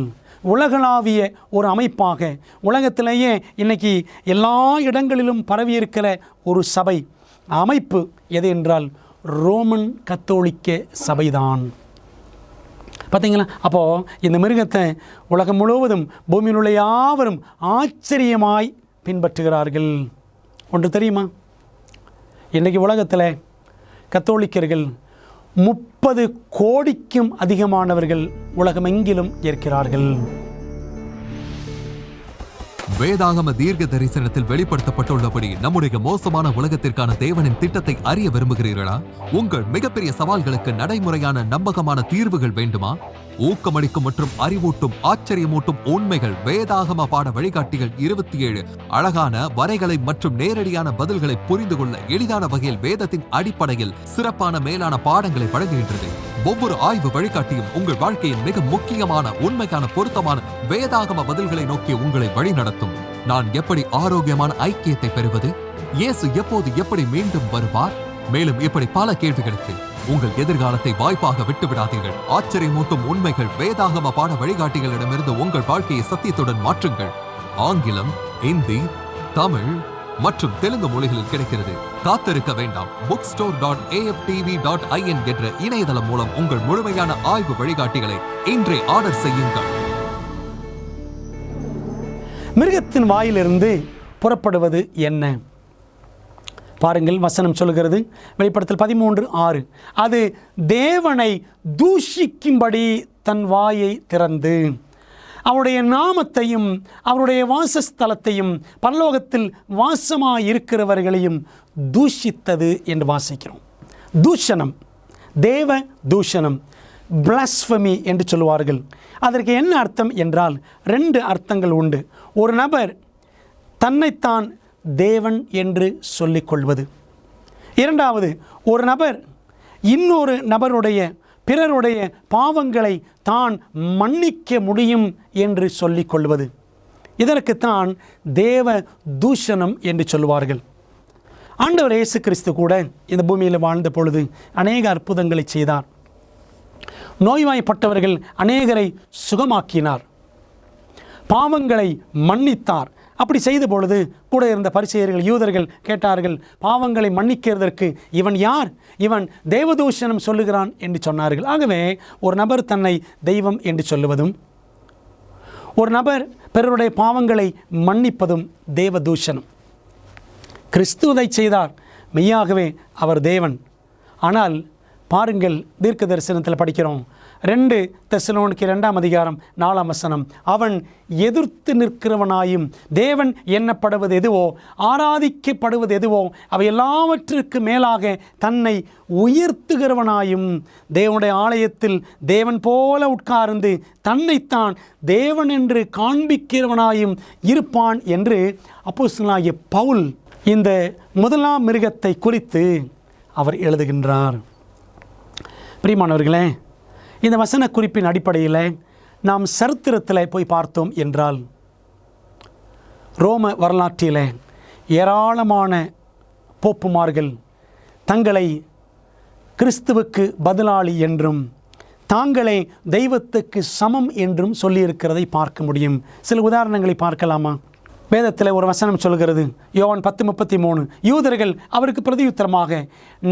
உலகளாவிய ஒரு அமைப்பாக, உலகத்திலேயே இன்றைக்கி எல்லா இடங்களிலும் பரவியிருக்கிற ஒரு சபை அமைப்பு எது என்றால் ரோமன் கத்தோலிக்க சபைதான். பார்த்தீங்களா? அப்போது இந்த மிருகத்தை உலகம் முழுவதும் பூமியில் உள்ள யாவரும் ஆச்சரியமாய் பின்பற்றுகிறார்கள். ஒன்று தெரியுமா? இன்றைக்கி உலகத்தில் கத்தோலிக்கர்கள் 30 கோடிக்கும் அதிகமானவர்கள் உலகமெங்கிலும் இருக்கிறார்கள். வேதாகம தீர்க்க தரிசனத்தில் வெளிப்படுத்தப்பட்டுள்ளபடி நம்முடைய மோசமான உலகத்திற்கான தேவனின் திட்டத்தை அறிய விரும்புகிறீர்களா? உங்கள் மிகப்பெரிய சவால்களுக்கு நடைமுறையான நம்பகமான தீர்வுகள் வேண்டுமா? ஊக்கமளிக்கும் மற்றும் அறிவூட்டும் ஆச்சரியமூட்டும் உண்மைகள் வேதாகம பாட வழிகாட்டிகள் 27 அழகான வரைகளை மற்றும் நேரடியான பதில்களை புரிந்து கொள்ள எளிதான வகையில் வேதத்தின் அடிப்படையில் சிறப்பான மேலான பாடங்களை வழங்குகின்றது. ஒவ்வொரு ஆய்வு வழிகாட்டியும் உங்கள் வாழ்க்கையின் மிக முக்கியமான உண்மைக்கான பொருத்தமான வேதாகம பதில்களை நோக்கி உங்களை வழிநடத்தும். நான் எப்படி ஆரோக்கியமான ஐக்கியத்தை பெறுவது? இயேசு எப்போது எப்படி மீண்டும் வருவார்? மேலும் இப்படி பல கேள்விகளுக்கு உங்கள் எதிர்காலத்தை வாய்ப்பாக விட்டுவிடாதீர்கள். ஆச்சரியமூட்டும் உண்மைகள் வேதாகம பாட வழிகாட்டிகளிடமிருந்து உங்கள் வாழ்க்கையை சத்தியத்துடன் மாற்றுங்கள். ஆங்கிலம், இந்தி, தமிழ் மற்றும் தெலுங்கு மொழிகளில் கிடைக்கிறது. காத்திருக்க வேண்டாம். bookstore.aftv.in என்ற இணையதளம் மூலம் உங்கள் முழுமையான ஆய்வு வழிகாட்டிகளை இன்றே ஆர்டர் செய்யுங்கள். மிருகத்தின் வாயிலிருந்து புறப்படுவது என்ன? பாருங்கள், வசனம் சொல்கிறது, வெளிப்படுத்தல் 13:6, அது தேவனை தூஷிக்கும்படி தன் வாயை திறந்து அவருடைய நாமத்தையும் அவருடைய வாசஸ்தலத்தையும் பரலோகத்தில் வாசமாயிருக்கிறவர்களையும் தூஷித்தது என்று வாசிக்கிறோம். தூஷணம், தேவ தூஷணம், பிளாஸ்பமி என்று சொல்லுவார்கள். அதற்கு என்ன அர்த்தம் என்றால் 2 அர்த்தங்கள் உண்டு. ஒரு நபர் தன்னைத்தான் தேவன் என்று சொல்லிக்கொள்வது. இரண்டாவது, ஒரு நபர் இன்னொரு நபருடைய பிறருடைய பாவங்களை தான் மன்னிக்க முடியும் என்று சொல்லிக்கொள்வது. இதற்குத்தான் தேவ தூஷணம் என்று சொல்லுவார்கள். ஆண்டவர் இயேசு கிறிஸ்து கூட இந்த பூமியில் வாழ்ந்த பொழுது அநேக அற்புதங்களை செய்தார். நோய்வாய்ப்பட்டவர்கள் அநேகரை சுகமாக்கினார், பாவங்களை மன்னித்தார். அப்படி செய்த பொழுது கூட இருந்த பரிசேயர்கள், யூதர்கள் கேட்டார்கள், பாவங்களை மன்னிக்கிறதற்கு இவன் யார்? இவன் தேவதூஷணம் சொல்லுகிறான் என்று சொன்னார்கள். ஆகவே ஒரு நபர் தன்னை தெய்வம் என்று சொல்லுவதும், ஒரு நபர் பிறருடைய பாவங்களை மன்னிப்பதும் தேவதூஷணம். கிறிஸ்துவை செய்தார், மெய்யாகவே அவர் தேவன். ஆனால் பாருங்கள், தீர்க்க தரிசனத்தில் படிக்கிறோம், 2 தெசலோனிக்கேயர் 2:4 அவன் எதிர்த்து நிற்கிறவனாயும் தேவன் எண்ணப்படுவது எதுவோ ஆராதிக்கப்படுவது எதுவோ அவை எல்லாவற்றிற்கு மேலாக தன்னை உயர்த்துகிறவனாயும் தேவனுடைய ஆலயத்தில் தேவன் போல உட்கார்ந்து தன்னைத்தான் தேவன் என்று காண்பிக்கிறவனாயும் இருப்பான் என்று அப்போஸ்தலனாகிய பவுல் இந்த முதலாம் மிருகத்தை குறித்து அவர் எழுதுகின்றார். பிரியமானவர்களே, இந்த வசன குறிப்பின் அடிப்படையில் நாம் சரித்திரத்தில் போய் பார்த்தோம் என்றால் ரோம வரலாற்றில் ஏராளமான போப்புமார்கள் தங்களை கிறிஸ்துவுக்கு பதிலாளி என்றும் தாங்களே தெய்வத்துக்கு சமம் என்றும் சொல்லியிருக்கிறதை பார்க்க முடியும். சில உதாரணங்களை பார்க்கலாமா? வேதத்தில் ஒரு வசனம் சொல்கிறது, யோவான் 10:33, யூதர்கள் அவருக்கு பிரதியுத்தரமாக,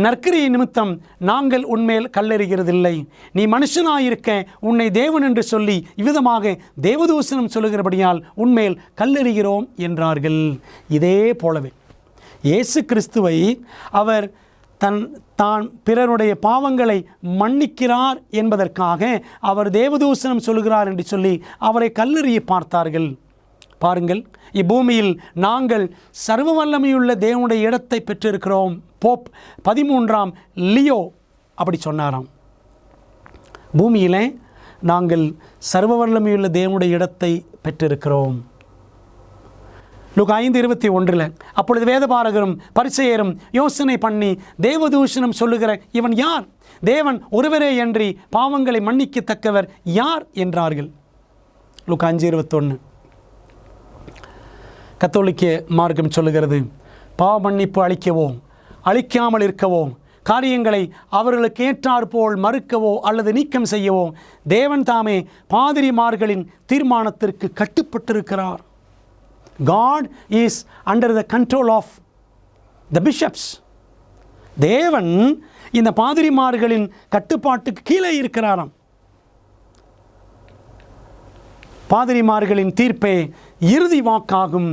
நற்கிரியை நிமித்தம் நாங்கள் உன்மேல் கல்லெறிகிறதில்லை, நீ மனுஷனாயிருக்க உன்னை தேவன் என்று சொல்லி இவ்விதமாக தேவதூஷணம் சொல்லுகிறபடியால் உன்மேல் கல்லெறிகிறோம் என்றார்கள். இதே போலவே இயேசு கிறிஸ்துவை அவர் தான் பிறருடைய பாவங்களை மன்னிக்கிறார் என்பதற்காக அவர் தேவதூஷணம் சொல்லுகிறார் என்று சொல்லி அவரை கல்லெறிய பார்த்தார்கள். பாருங்கள், இப்பூமியில் நாங்கள் சர்வ வல்லமையுள்ள தேவனுடைய இடத்தை பெற்றிருக்கிறோம். போப் 13ஆம் லியோ அப்படி சொன்னாராம். பூமியிலே நாங்கள் சர்வ வல்லமையுள்ள தேவனுடைய இடத்தை பெற்றிருக்கிறோம். லூக்கா 5:21 அப்பொழுது வேதபாரகரும் பரிசேயரும் யோசனை பண்ணி தேவதூஷணம் சொல்லுகிற இவன் யார்? தேவன் ஒருவரே அன்றி பாவங்களை மன்னிக்கத்தக்கவர் யார் என்றார்கள். லூக்கா 5:21. கத்தோலிக்க மார்க்கம் சொல்லுகிறது, பாவ மன்னிப்பு அளிக்கவோ அளிக்காமல் இருக்கவோ காரியங்களை அவர்களுக்கு ஏற்றாற்போல் மறுக்கவோ அல்லது நீக்கம் செய்யவோ தேவன் தாமே பாதிரிமார்களின் தீர்மானத்திற்கு கட்டுப்பட்டிருக்கிறார். God is under the control of the bishops. தேவன் இந்த பாதிரிமார்களின் கட்டுப்பாட்டுக்கு கீழே இருக்கிறாராம். பாதிரிமார்களின் தீர்ப்பே இறுதி வாக்காகும்,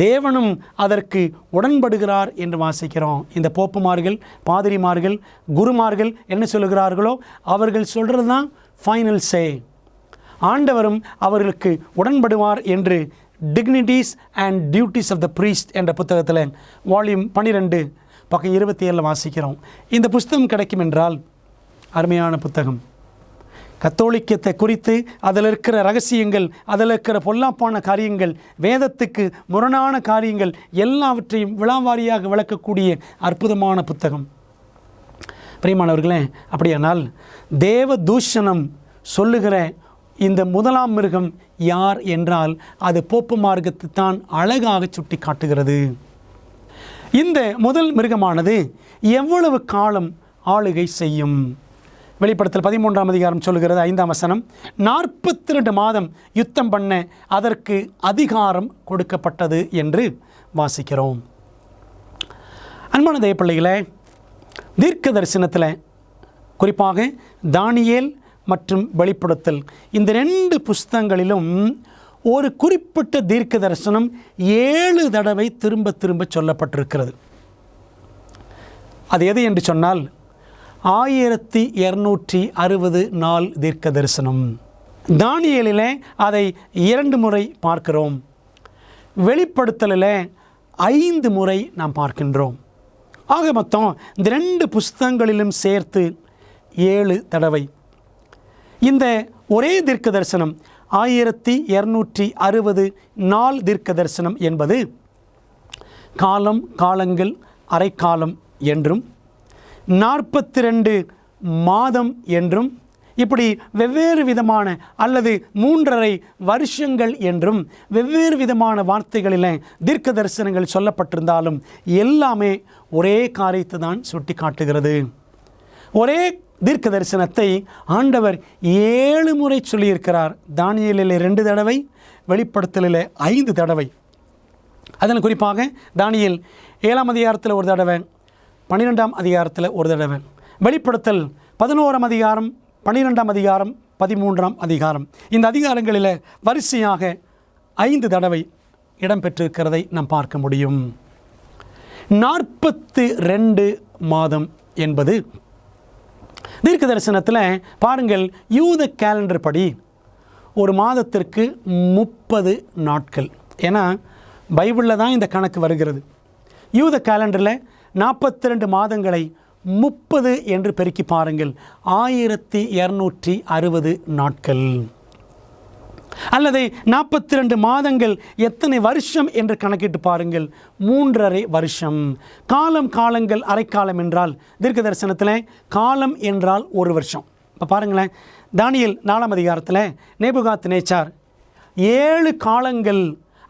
தேவனும் அதற்கு உடன்படுகிறார் என்று வாசிக்கிறோம். இந்த போப்புமார்கள், பாதிரிமார்கள், குருமார்கள் என்ன சொல்லுகிறார்களோ அவர்கள் சொல்கிறது தான் ஃபைனல் சே. ஆண்டவரும் அவர்களுக்கு உடன்படுவார் என்று dignities and duties of the priest என்ற புத்தகத்தில் வால்யூம் 12 பக்கம் 27 வாசிக்கிறோம். இந்த புஸ்தகம் கிடைக்கும் என்றால் அருமையான புத்தகம். கத்தோலிக்கத்தை குறித்து அதில் இருக்கிற ரகசியங்கள், அதில் இருக்கிற பொல்லாப்பான காரியங்கள், வேதத்துக்கு முரணான காரியங்கள் எல்லாவற்றையும் விழாவாரியாக விளக்கக்கூடிய அற்புதமான புத்தகம். பிரியமானவர்களே, அப்படியானால் தேவ தூஷணம் சொல்லுகிற இந்த முதலாம் மிருகம் யார் என்றால் அது போப்பு மார்க்கத்தை தான் அழகாக சுட்டி காட்டுகிறது. இந்த முதல் மிருகமானது எவ்வளவு காலம் ஆளுகை செய்யும்? வெளிப்படுத்தல் 13ஆம் அதிகாரம் சொல்லுகிறது, 5ஆம் வசனம், 42 மாதம் யுத்தம் பண்ண அதற்கு அதிகாரம் கொடுக்கப்பட்டது என்று வாசிக்கிறோம். அன்பான தேவ பிள்ளைகளே, தீர்க்க தரிசனத்தில் குறிப்பாக தானியேல் மற்றும் வெளிப்படுத்தல் இந்த 2 புஸ்தகங்களிலும் ஒரு குறிப்பிட்ட தீர்க்க தரிசனம் 7 தடவை திரும்ப திரும்ப சொல்லப்பட்டிருக்கிறது. அது எது என்று சொன்னால் 1260 நாள் தீர்க்க தரிசனம். தானியேலிலே அதை 2 முறை பார்க்கிறோம். வெளிப்படுத்தலில் 5 முறை நாம் பார்க்கின்றோம். ஆக மொத்தம் இந்த 2 புஸ்தகங்களிலும் சேர்த்து 7 தடவை. இந்த ஒரே தீர்க்க தரிசனம் 1260 நாள் தீர்க்க தரிசனம் என்பது காலம், காலங்கள், அரைக்காலம் என்றும் 42 மாதம் என்றும் இப்படி வெவ்வேறு விதமான அல்லது 3.5 வருஷங்கள் என்றும் வெவ்வேறு விதமான வார்த்தைகளில் தீர்க்க தரிசனங்கள் சொல்லப்பட்டிருந்தாலும் எல்லாமே ஒரே காரியத்தை தான் சுட்டி காட்டுகிறது. ஒரே தீர்க்க தரிசனத்தை ஆண்டவர் 7 முறை சொல்லியிருக்கிறார். தானியேலில் 2 தடவை, வெளிப்படுத்தலில் 5 தடவை. அதில் குறிப்பாக தானியேல் 7ஆம் அதிகாரத்தில் ஒரு தடவை, 12ஆம் அதிகாரத்தில் ஒரு தடவை, வெளிப்படுத்தல் 11ஆம் அதிகாரம், 12ஆம் அதிகாரம், 13ஆம் அதிகாரம். இந்த அதிகாரங்களில் வரிசையாக 5 தடவை இடம்பெற்றிருக்கிறதை நாம் பார்க்க முடியும். 42 மாதம் என்பது தீர்க்க தரிசனத்தில் பாருங்கள், யூத கேலண்டர் படி ஒரு மாதத்திற்கு 30 நாட்கள். ஏன்னா பைபிளில் தான் இந்த கணக்கு வருகிறது. யூத கேலண்டரில் 42 மாதங்களை 30 என்று பெருக்கி பாருங்கள், 1260 நாட்கள். அல்லது 42 மாதங்கள் எத்தனை வருஷம் என்று கணக்கிட்டு பாருங்கள், 3.5 வருஷம். காலம், காலங்கள், அரைக்காலம் என்றால் தீர்க்க தரிசனத்தில் காலம் என்றால் 1 வருஷம். இப்போ பாருங்களேன், தானியேல் 4ஆம் அதிகாரத்தில் நேபுகாத்நேச்சார் 7 காலங்கள்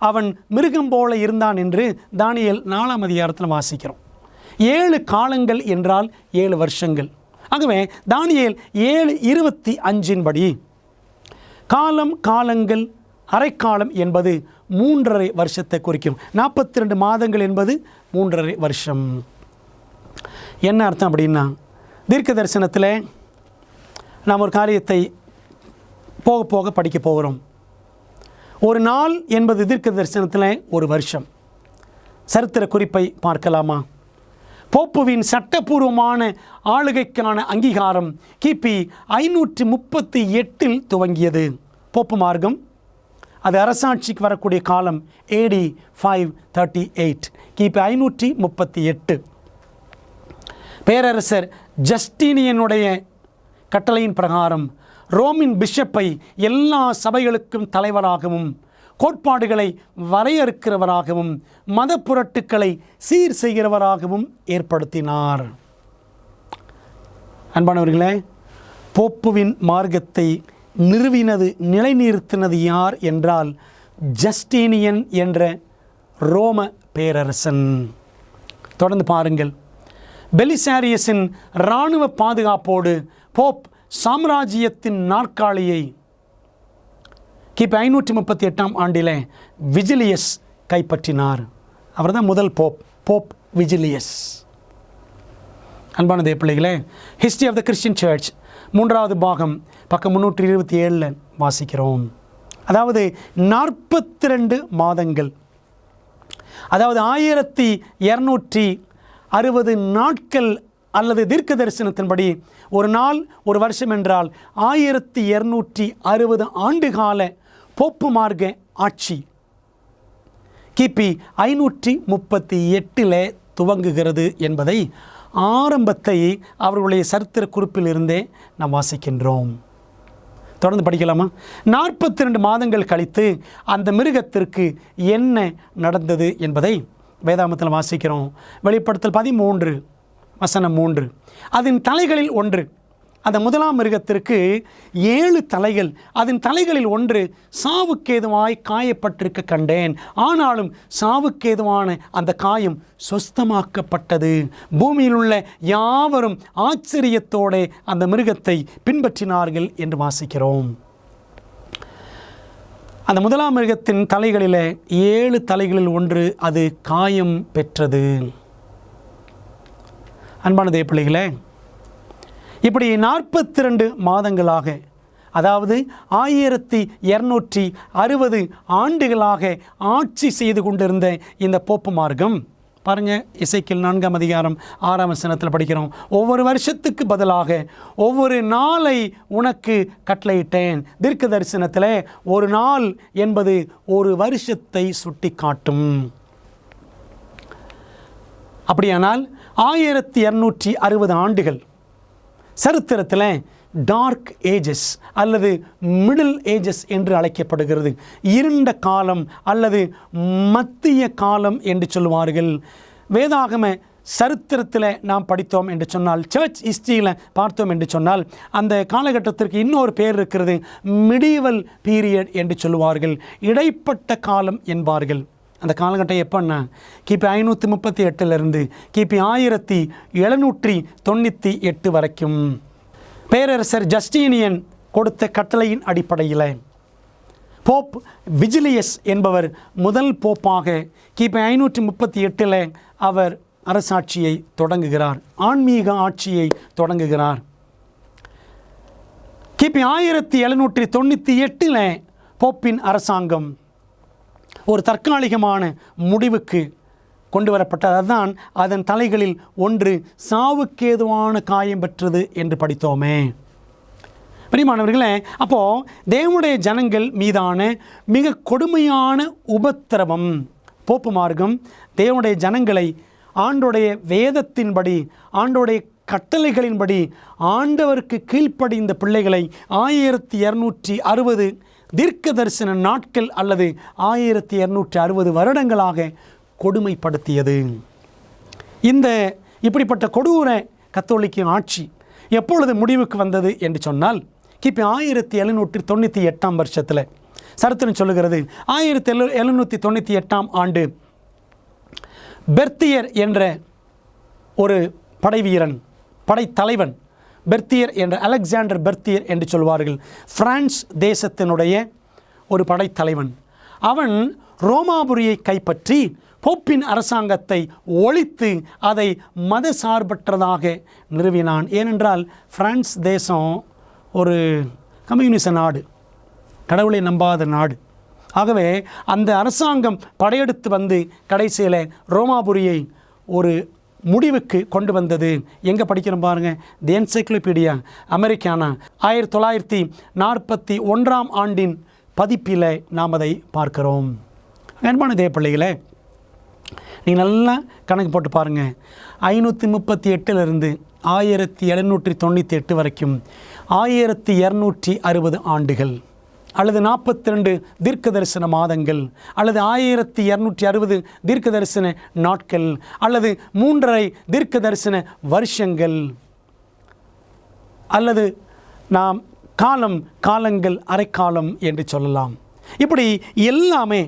அவன் மிருகம் போல இருந்தான் என்று தானியேல் 4ஆம் அதிகாரத்தில் வாசிக்கிறோம். 7 காலங்கள் என்றால் 7 வருஷங்கள். ஆகவே தானியேல் 7:25 படி காலம், காலங்கள், அரைக்காலம் என்பது 3.5 வருஷத்தை குறிக்கும். 42 மாதங்கள் என்பது 3.5 வருஷம். என்ன அர்த்தம் அப்படின்னா, தீர்க்க தரிசனத்தில் நாம் ஒரு காரியத்தை போக போக படிக்க போகிறோம். ஒரு நாள் என்பது தீர்க்க தரிசனத்தில் 1 வருஷம். சரித்திர குறிப்பை பார்க்கலாமா? போப்புவின் சட்டபூர்வமான ஆளுகைக்கான அங்கீகாரம் கிபி 538 துவங்கியது. போப்பு மார்க்கம் அது அரசாட்சிக்கு வரக்கூடிய காலம் AD 538, கிபி 538. பேரரசர் ஜஸ்டீனியனுடைய கட்டளையின் பிரகாரம் ரோமின் பிஷப்பை எல்லா சபைகளுக்கும் தலைவராகவும் கோட்பாடுகளை வரையறுக்கிறவராகவும் மத புரட்டுக்களை சீர் செய்கிறவராகவும் ஏற்படுத்தினார். அன்பானவர்களே, போப்புவின் மார்க்கத்தை நிறுவினது, நிலைநிறுத்தினது யார் என்றால் ஜஸ்டீனியன் என்ற ரோம பேரரசன். தொடர்ந்து பாருங்கள். பெலிசாரியஸின் இராணுவ பாதுகாப்போடு போப் சாம்ராஜ்யத்தின் நாற்காலியை கிபி 538 ஆண்டில் விஜிலியஸ் கைப்பற்றினார். அவர் தான் முதல் போப் விஜிலியஸ். அன்பான தேவப்பிள்ளைகளே, history of the Christian church 3வது பாகம் பக்கம் 327 வாசிக்கிறோம். அதாவது 42 மாதங்கள், அதாவது 1260 நாட்கள் அல்லது தீர்க்க தரிசனத்தின்படி ஒரு நாள் ஒரு வருஷம் என்றால் 1260 ஆண்டுகால போப்பு மார்க்க ஆட்சி கிபி 538 துவங்குகிறது என்பதை ஆரம்பத்தை அவர்களுடைய சரித்திர குறிப்பிலிருந்தே நாம் வாசிக்கின்றோம். தொடர்ந்து படிக்கலாமா? 42 மாதங்கள் கழித்து அந்த மிருகத்திற்கு என்ன நடந்தது என்பதை வேதாகமத்தில் வாசிக்கிறோம். வெளிப்படுத்தல் 13:3. அதன் தலைகளில் ஒன்று, அந்த முதலாம் மிருகத்திற்கு 7 தலைகள், அதன் தலைகளில் ஒன்று சாவுக்கேதுவாய் காயப்பட்டிருக்க கண்டேன். ஆனாலும் சாவுக்கேதுவான அந்த காயம் சொஸ்தமாக்கப்பட்டது. பூமியில் உள்ள யாவரும் ஆச்சரியத்தோடு அந்த மிருகத்தை பின்பற்றினார்கள் என்று வாசிக்கிறோம். அந்த முதலாம் மிருகத்தின் தலைகளில் 7 தலைகளில் ஒன்று அது காயம் பெற்றது. அன்பான தேவப்பிள்ளைகளே, இப்படி 42 மாதங்களாக, அதாவது 1260 ஆண்டுகளாக ஆட்சி செய்து கொண்டிருந்த இந்த போப்பு மார்க்கம் பாருங்கள். எசேக்கியேல் 4ஆம் அதிகாரம் 6ஆம் வசனத்தில் படிக்கிறோம். ஒவ்வொரு வருஷத்துக்கு பதிலாக ஒவ்வொரு நாளை உனக்கு கட்டளையிட்டேன். தீர்க்க தரிசனத்தில் ஒரு நாள் என்பது ஒரு வருஷத்தை சுட்டி காட்டும். அப்படியானால் 1260 ஆண்டுகள் சரித்திரத்தில் டார்க் ஏஜஸ் அல்லது மிடில் ஏஜஸ் என்று அழைக்கப்படுகிறது. இருண்ட காலம் அல்லது மத்திய காலம் என்று சொல்லுவார்கள். வேதாகம சரித்திரத்தில் நாம் படித்தோம் என்று சொன்னால், சர்ச் ஹிஸ்டரியில் பார்த்தோம் என்று சொன்னால், அந்த காலகட்டத்திற்கு இன்னொரு பேர் இருக்கிறது, மிடிவல் பீரியட் என்று சொல்லுவார்கள். இடைப்பட்ட காலம் என்பார்கள். அந்த காலகட்டம் எப்போன்னா கிபி 538 கிபி 1798 வரைக்கும் பேரரசர் ஜஸ்டீனியன் கொடுத்த கட்டளையின் அடிப்படையில் போப் விஜிலியஸ் என்பவர் முதல் போப்பாக கிபி 538 அவர் அரசாட்சியை தொடங்குகிறார், ஆன்மீக ஆட்சியை தொடங்குகிறார். கிபி 1798 போப்பின் அரசாங்கம் ஒரு தற்காலிகமான முடிவுக்கு கொண்டு வரப்பட்டது. அதுதான் அதன் தலைகளில் ஒன்று சாவுக்கேதுவான காயம் பெற்றது என்று படித்தோமே. பிரியமானவர்களே, அப்போது தேவனுடைய ஜனங்கள் மீதான மிக கொடுமையான உபத்திரவம் போப்பு மார்க்கம் தேவனுடைய ஜனங்களை ஆண்டோடைய வேதத்தின்படி, ஆண்டோடைய கட்டளைகளின்படி, ஆண்டவருக்கு கீழ்ப்படிந்த பிள்ளைகளை 1260 தீர்க்க தரிசன நாட்கள் அல்லது 1260 வருடங்களாக கொடுமைப்படுத்தியது. இந்த இப்படிப்பட்ட கொடூர கத்தோலிக்க ஆட்சி எப்பொழுது முடிவுக்கு வந்தது என்று சொன்னால், கிபி 1798 வருஷத்தில் சரித்திரம் சொல்லுகிறது. 1798 ஆண்டு பெர்த்தியர் என்ற ஒரு படைவீரன், படைத்தலைவன், பெர்த்தியர் என்ற அலெக்சாண்டர் பெர்த்தியர் என்று சொல்வார்கள், பிரான்ஸ் தேசத்தினுடைய ஒரு படைத்தலைவன். அவன் ரோமாபுரியை கைப்பற்றி போப்பின் அரசாங்கத்தை ஒழித்து அதை மத சார்பற்றதாக நிறுவினான். ஏனென்றால் பிரான்ஸ் தேசம் ஒரு கம்யூனிச நாடு, கடவுளை நம்பாத நாடு. ஆகவே அந்த அரசாங்கம் படையெடுத்து வந்து கடைசியில் ரோமாபுரியை ஒரு முடிவுக்கு கொண்டு வந்தது. எங்கே படிக்கிறோம் பாருங்கள், தி என்சைக்ளோபீடியா அமெரிக்கானா 1941 ஆண்டின் பதிப்பில் நாம் அதை பார்க்கிறோம். அன்பான தேவப்பிள்ளைகளே, நீங்கள் நல்லா கணக்கு போட்டு பாருங்கள். 538 1798 வரைக்கும் 1260 ஆண்டுகள் அல்லது 42 தீர்க்க தரிசன மாதங்கள் அல்லது 1260 தீர்க்க தரிசன நாட்கள் அல்லது 3.5 தீர்க்க தரிசன வருஷங்கள் அல்லது நாம் காலங்கள் அரைக்காலம் என்று சொல்லலாம். இப்படி எல்லாமே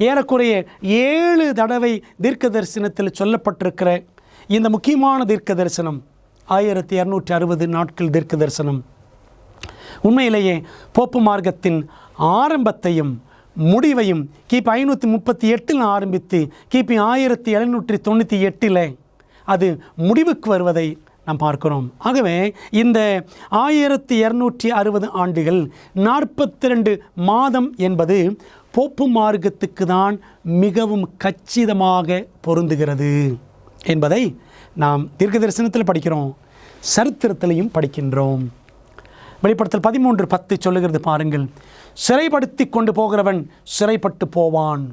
ஏறக்குறைய 7 தடவை தீர்க்க தரிசனத்தில் சொல்லப்பட்டிருக்கிற இந்த முக்கியமான தீர்க்க தரிசனம் 1260 நாட்கள் தீர்க்க தரிசனம் உண்மையிலேயே போப்பு மார்க்கத்தின் ஆரம்பத்தையும் முடிவையும் கிபி 538 ஆரம்பித்து கிபி 1798 அது முடிவுக்கு வருவதை நாம் பார்க்கிறோம். ஆகவே இந்த 1260 ஆண்டுகள் 42 மாதம் என்பது போப்பு மார்க்கத்துக்கு தான் மிகவும் கச்சிதமாக பொருந்துகிறது என்பதை நாம் தீர்க்க தரிசனத்தில் படிக்கிறோம், சரித்திரத்திலையும் படிக்கின்றோம். வெளிப்படுத்தல் 13:10 சொல்லுகிறது பாருங்கள், சிறைப்படுத்தி கொண்டு போகிறவன் சிறைப்பட்டு போவான்.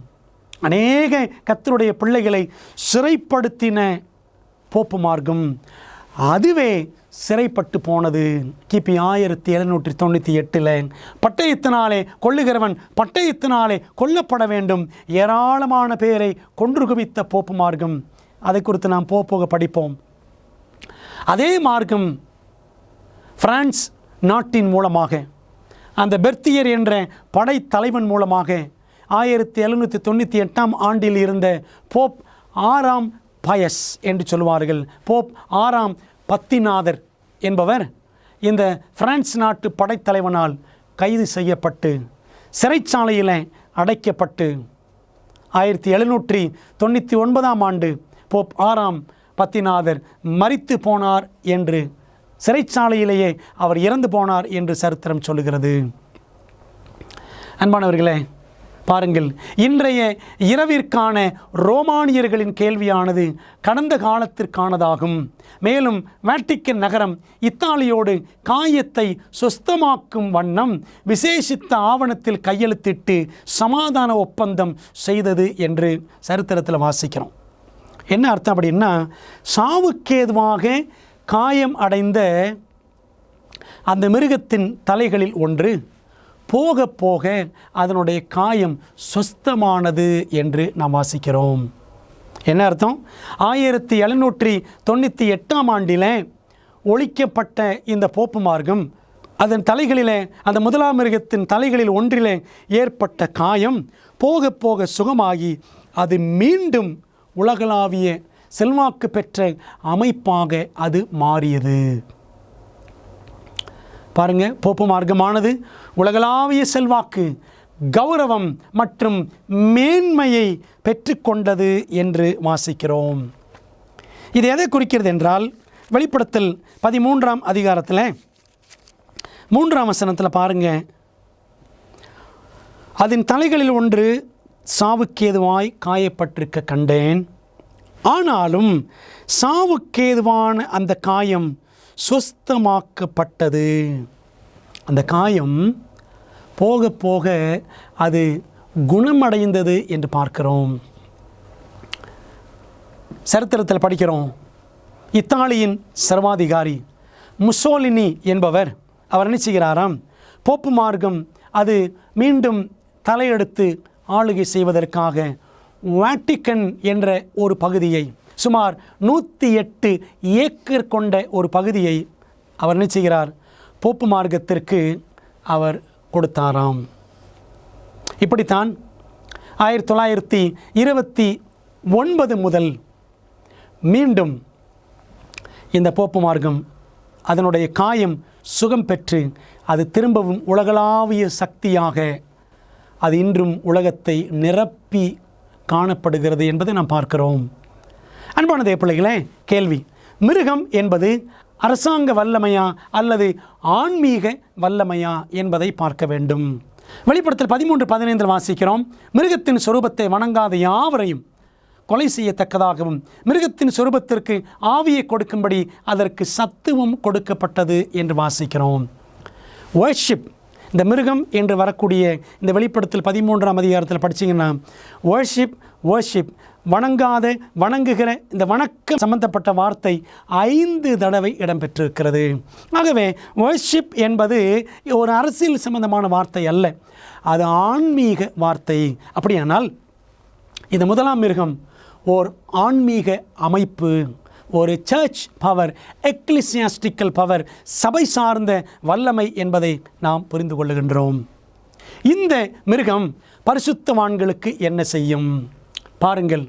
அநேக கர்த்தருடைய பிள்ளைகளை சிறைப்படுத்தின போப்பு மார்க்கம் அதுவே சிறைப்பட்டு போனது. கிபி 1798 பட்டயத்தினாலே கொள்ளுகிறவன் பட்டயத்தினாலே கொல்லப்பட வேண்டும், ஏராளமான பேரை கொன்று குவித்த போப்பு மார்க்கம். அதை குறித்து நாம் போக படிப்போம். அதே மார்க்கம் பிரான்ஸ் நாட்டின் மூலமாக அந்த பெர்த்தியர் என்ற படைத்தலைவன் மூலமாக 1798 ஆண்டில் இருந்த போப் 6ஆம் பயஸ் என்று சொல்வார்கள். போப் 6ஆம் பத்திநாதர் என்பவர் இந்த பிரான்ஸ் நாட்டு படைத்தலைவனால் கைது செய்யப்பட்டு சிறைச்சாலையில் அடைக்கப்பட்டு 1799 ஆண்டு போப் 6ஆம் பத்திநாதர் மரித்து போனார் என்று, சிறைச்சாலையிலேயே அவர் இறந்து போனார் என்று சரித்திரம் சொல்லுகிறது. அன்பானவர்களே, பாருங்கள், இன்றைய இரவிற்கான ரோமானியர்களின் கேள்வியானது கடந்த காலத்திற்கானதாகும். மேலும் வேட்டிக்கன் நகரம் இத்தாலியோடு காயத்தை சுஸ்தமாக்கும் வண்ணம் விசேஷித்த ஆவணத்தில் கையெழுத்திட்டு சமாதான ஒப்பந்தம் செய்தது என்று சரித்திரத்தில் வாசிக்கிறோம். என்ன அர்த்தம் அப்படின்னா, சாவுக்கேதுவாக காயம் அடைந்த அந்த மிருகத்தின் தலைகளில் ஒன்று போக போக அதனுடைய காயம் சுஸ்தமானது என்று நாம் வாசிக்கிறோம். என்ன அர்த்தம்? 1798 ஆண்டில் ஒழிக்கப்பட்ட இந்த போப்பு மார்க்கம் அதன் தலைகளிலே, அந்த முதலாம் மிருகத்தின் தலைகளில் ஒன்றிலே ஏற்பட்ட காயம் போக போக சுகமாகி அது மீண்டும் உலகளாவிய செல்வாக்கு பெற்ற அமைப்பாக அது மாறியது. பாருங்க, போப்பு மார்க்கமானது உலகளாவிய செல்வாக்கு, கௌரவம் மற்றும் மேன்மையை பெற்றுக்கொண்டது என்று வாசிக்கிறோம். இது எதை குறிக்கிறது என்றால், வெளிப்படுத்தல் 13ஆம் அதிகாரத்தில் 3ஆம் வசனத்தில் பாருங்க, அதன் தலைகளில் ஒன்று சாவுக்கேதுவாய் காயப்பட்டிருக்க கண்டேன், ஆனாலும் சாவுக்கேதுவான அந்த காயம் சுஸ்தமாக்கப்பட்டது. அந்த காயம் போக போக அது குணமடைந்தது என்று பார்க்கிறோம். சரித்திரத்தில் படிக்கிறோம், இத்தாலியின் சர்வாதிகாரி முசோலினி என்பவர், அவர் என்ன செய்கிறாராம், போப்பு மார்க்கம் அது மீண்டும் தலையெடுத்து ஆளுகை செய்வதற்காக வேட்டிக்கன் என்ற ஒரு பகுதியை, சுமார் 108 ஏக்கர் கொண்ட ஒரு பகுதியை அவர் என்ன செய்கிறார், போப்பு மார்க்கத்திற்கு அவர் கொடுத்தாராம். இப்படித்தான் 1929 முதல் மீண்டும் இந்த போப்பு மார்க்கம் அதனுடைய காயம் சுகம் பெற்று அது திரும்பவும் உலகளாவிய சக்தியாக அது இன்றும் உலகத்தை நிரப்பி காணப்படுகிறது என்பதை நாம் பார்க்கிறோம். அன்பான தேவப்பிள்ளைகளே, கேள்வி, மிருகம் என்பது அரசாங்க வல்லமையா அல்லது ஆன்மீக வல்லமையா என்பதை பார்க்க வேண்டும். வெளிப்படுத்தல் 13:15 வாசிக்கிறோம், மிருகத்தின் சொரூபத்தை வணங்காத யாவரையும் கொலை செய்யத்தக்கதாகவும் மிருகத்தின் சொரூபத்திற்கு ஆவியை கொடுக்கும்படி அதற்கு சத்துவம் கொடுக்கப்பட்டது என்று வாசிக்கிறோம். வர்ஷிப், இந்த மிருகம் என்று வரக்கூடிய இந்த வெளிப்படுத்தல் 13ஆம் அதிகாரத்தில் படிச்சிங்கன்னா வர்ஷிப் வணங்குகிற இந்த வணக்கம் சம்பந்தப்பட்ட வார்த்தை 5 தடவை இடம்பெற்றிருக்கிறது. ஆகவே வர்ஷிப் என்பது ஒரு அரசியல் சம்பந்தமான வார்த்தை அல்ல, அது ஆன்மீக வார்த்தை. அப்படியானால் இந்த முதலாம் மிருகம் ஓர் ஆன்மீக அமைப்பு, ஒரு சர்ச் பவர், எக்லிசியாஸ்டிக்கல் பவர், சபை சார்ந்த வல்லமை என்பதை நாம் புரிந்து கொள்ளுகின்றோம். இந்த மிருகம் பரிசுத்தவான்களுக்கு என்ன செய்யும்? பாருங்கள்,